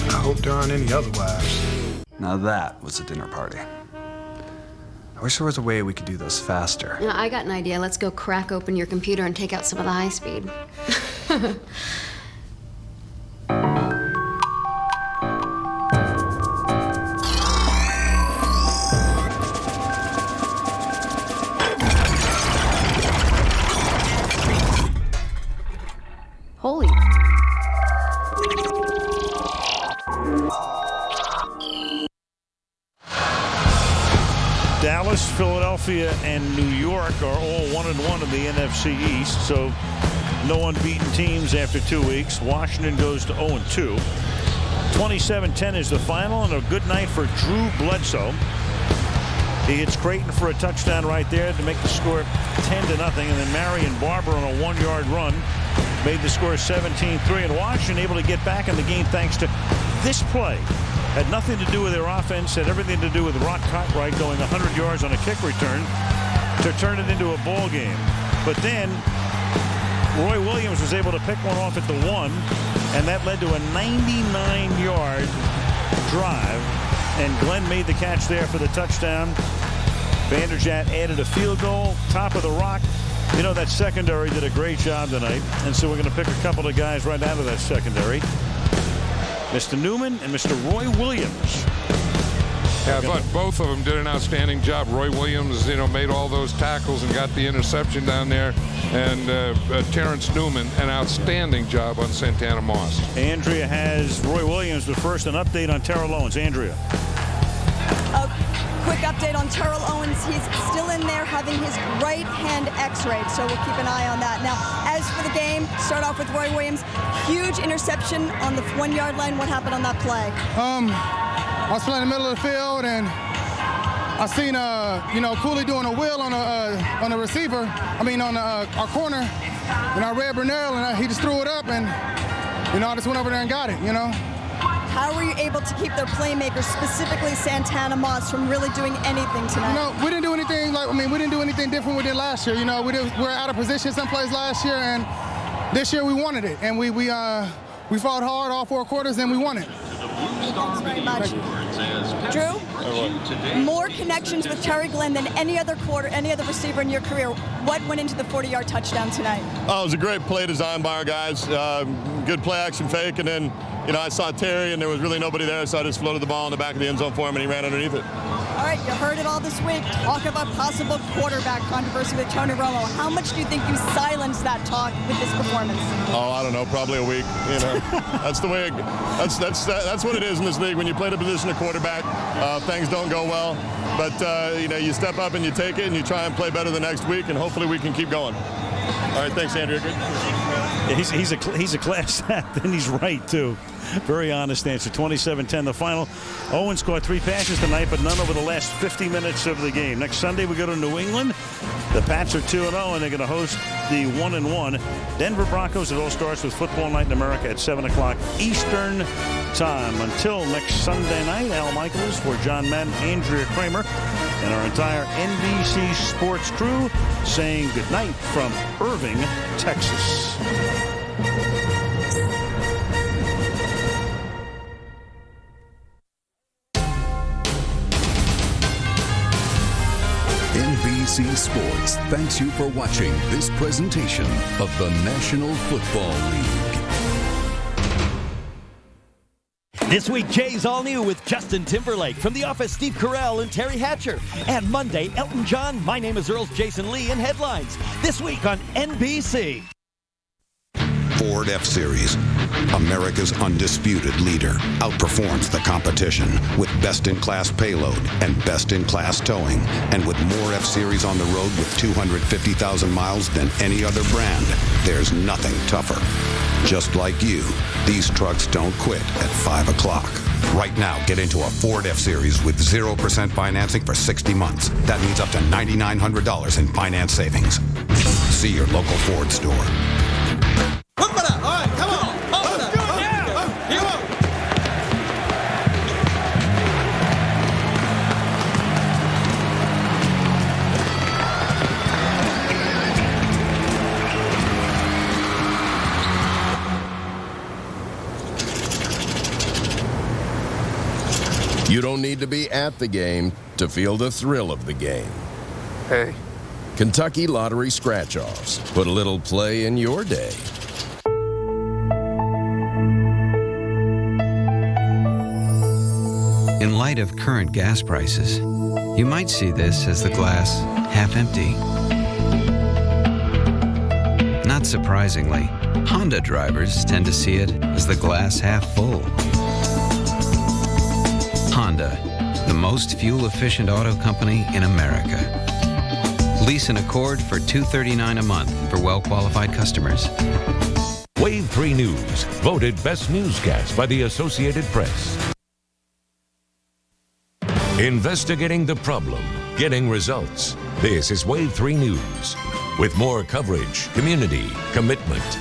I hope there aren't any other wives. Now that was a dinner party. I wish there was a way we could do those faster. I got an idea. Let's go crack open your computer and take out some of the high speed. Holy. Dallas, Philadelphia, and New York are all 1-1 in the NFC East, so no unbeaten teams after 2 weeks. Washington goes to 0-2. 27-10 is the final, and a good night for Drew Bledsoe. He hits Crayton for a touchdown right there to make the score 10-0, and then Marion Barber on a 1-yard run made the score 17-3, and Washington able to get back in the game thanks to this play. Had nothing to do with their offense, had everything to do with Rock Cartwright going 100 yards on a kick return to turn it into a ball game. But then Roy Williams was able to pick one off at the 1, and that led to a 99-yard drive, and Glenn made the catch there for the touchdown. Vanderjagt added a field goal, top of the rock. You know, that secondary did a great job tonight, and so we're going to pick a couple of guys right out of that secondary. Mr. Newman and Mr. Roy Williams. Yeah, I thought both of them did an outstanding job. Roy Williams, made all those tackles and got the interception down there. And Terrence Newman, an outstanding job on Santana Moss. Andrea has Roy Williams, but first an update on Terrell Owens. Andrea. Quick update on Terrell Owens. He's still in there having his right hand x-rayed, so we'll keep an eye on that. Now, as for the game, start off with Roy Williams. Huge interception on the 1-yard line. What happened on that play? I was playing in the middle of the field, and I seen Cooley doing a wheel on a receiver. On our corner, and I read Brunell, and he just threw it up, and I just went over there and got it. How were you able to keep their playmakers, specifically Santana Moss, from really doing anything tonight? We didn't do anything we didn't do anything different we did last year. We were out of position someplace last year, and this year we wanted it, and we fought hard all 4 quarters, and we won it. Thanks very much. Drew, more connections with Terry Glenn than any other receiver in your career. What went into the 40-yard touchdown tonight? Oh, it was a great play design by our guys. Good play action fake, and then I saw Terry, and there was really nobody there, so I just floated the ball in the back of the end zone for him, and he ran underneath it. All right, you heard it all this week. Talk about possible quarterback controversy with Tony Romo. How much do you think you silenced that talk with this performance? Oh, I don't know, probably a week. That's the way. That's what it is in this league. When you play the position of quarterback, things don't go well. But you step up and you take it, and you try and play better the next week, and hopefully we can keep going. All right, thanks, Andrea. Good. Yeah, he's a class act, and he's right too. Very honest answer. 27-10 the final. Owen scored 3 passes tonight, but none over the last 50 minutes of the game. Next Sunday we go to New England. The Pats are 2-0, and they're going to host the 1-1 Denver Broncos. It all starts with Football Night in America at 7 o'clock Eastern Time. Until next Sunday night, Al Michaels for John Madden, Andrea Kramer, and our entire NBC Sports crew saying goodnight from Irving, Texas. NBC Sports thanks you for watching this presentation of the National Football League. This week, Jay's all new with Justin Timberlake. From The Office, Steve Carell and Terry Hatcher. And Monday, Elton John, My Name is Earl's Jason Lee, and headlines. This week on NBC. Ford F-Series, America's undisputed leader, outperforms the competition with best-in-class payload and best-in-class towing. And with more F-Series on the road with 250,000 miles than any other brand, there's nothing tougher. Just like you, these trucks don't quit at 5 o'clock. Right now, get into a Ford F-Series with 0% financing for 60 months. That means up to $9,900 in finance savings. See your local Ford store. You don't need to be at the game to feel the thrill of the game. Hey. Kentucky Lottery Scratch-Offs. Put a little play in your day. In light of current gas prices, you might see this as the glass half empty. Not surprisingly, Honda drivers tend to see it as the glass half full. Honda, the most fuel-efficient auto company in America. Lease an Accord for $239 a month for well-qualified customers. Wave 3 News, voted Best Newscast by the Associated Press. Investigating the problem, getting results. This is Wave 3 News. With more coverage, community, commitment.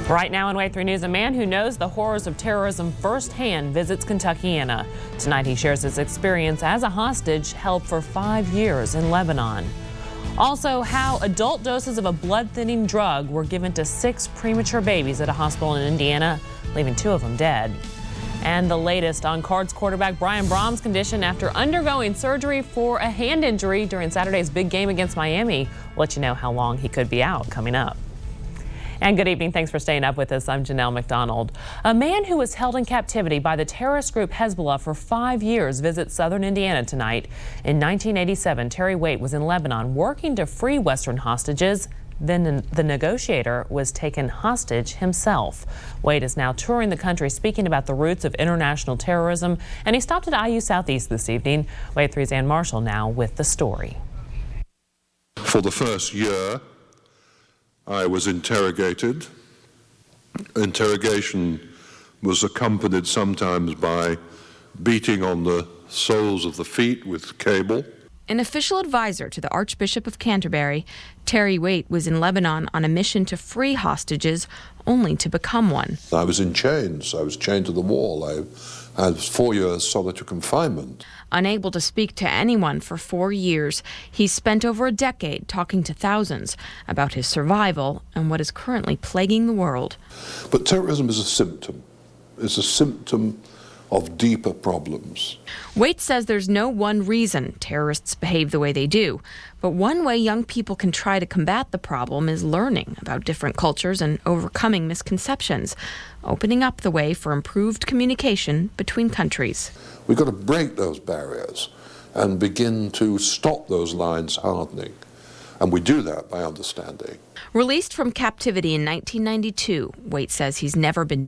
Right now in Wave 3 News, a man who knows the horrors of terrorism firsthand visits Kentuckiana. Tonight he shares his experience as a hostage held for 5 years in Lebanon. Also, how adult doses of a blood-thinning drug were given to 6 premature babies at a hospital in Indiana, leaving 2 of them dead. And the latest on Cards quarterback Brian Brom's condition after undergoing surgery for a hand injury during Saturday's big game against Miami. We'll let you know how long he could be out coming up. And good evening. Thanks for staying up with us. I'm Janelle McDonald. A man who was held in captivity by the terrorist group Hezbollah for 5 years visits southern Indiana tonight. In 1987, Terry Waite was in Lebanon working to free Western hostages. Then the negotiator was taken hostage himself. Waite is now touring the country speaking about the roots of international terrorism, and he stopped at IU Southeast this evening. Wave 3's Ann Marshall now with the story. For the first year, I was interrogated. Interrogation was accompanied sometimes by beating on the soles of the feet with cable. An official advisor to the Archbishop of Canterbury, Terry Waite was in Lebanon on a mission to free hostages, only to become one. I was in chains. I was chained to the wall. I had 4 years solitary confinement. Unable to speak to anyone for 4 years, he's spent over a decade talking to thousands about his survival and what is currently plaguing the world. But terrorism is a symptom. is a symptom of deeper problems. Waite says there's no one reason terrorists behave the way they do, but one way young people can try to combat the problem is learning about different cultures and overcoming misconceptions, opening up the way for improved communication between countries. We've got to break those barriers and begin to stop those lines hardening. And we do that by understanding. Released from captivity in 1992, Waite says he's never been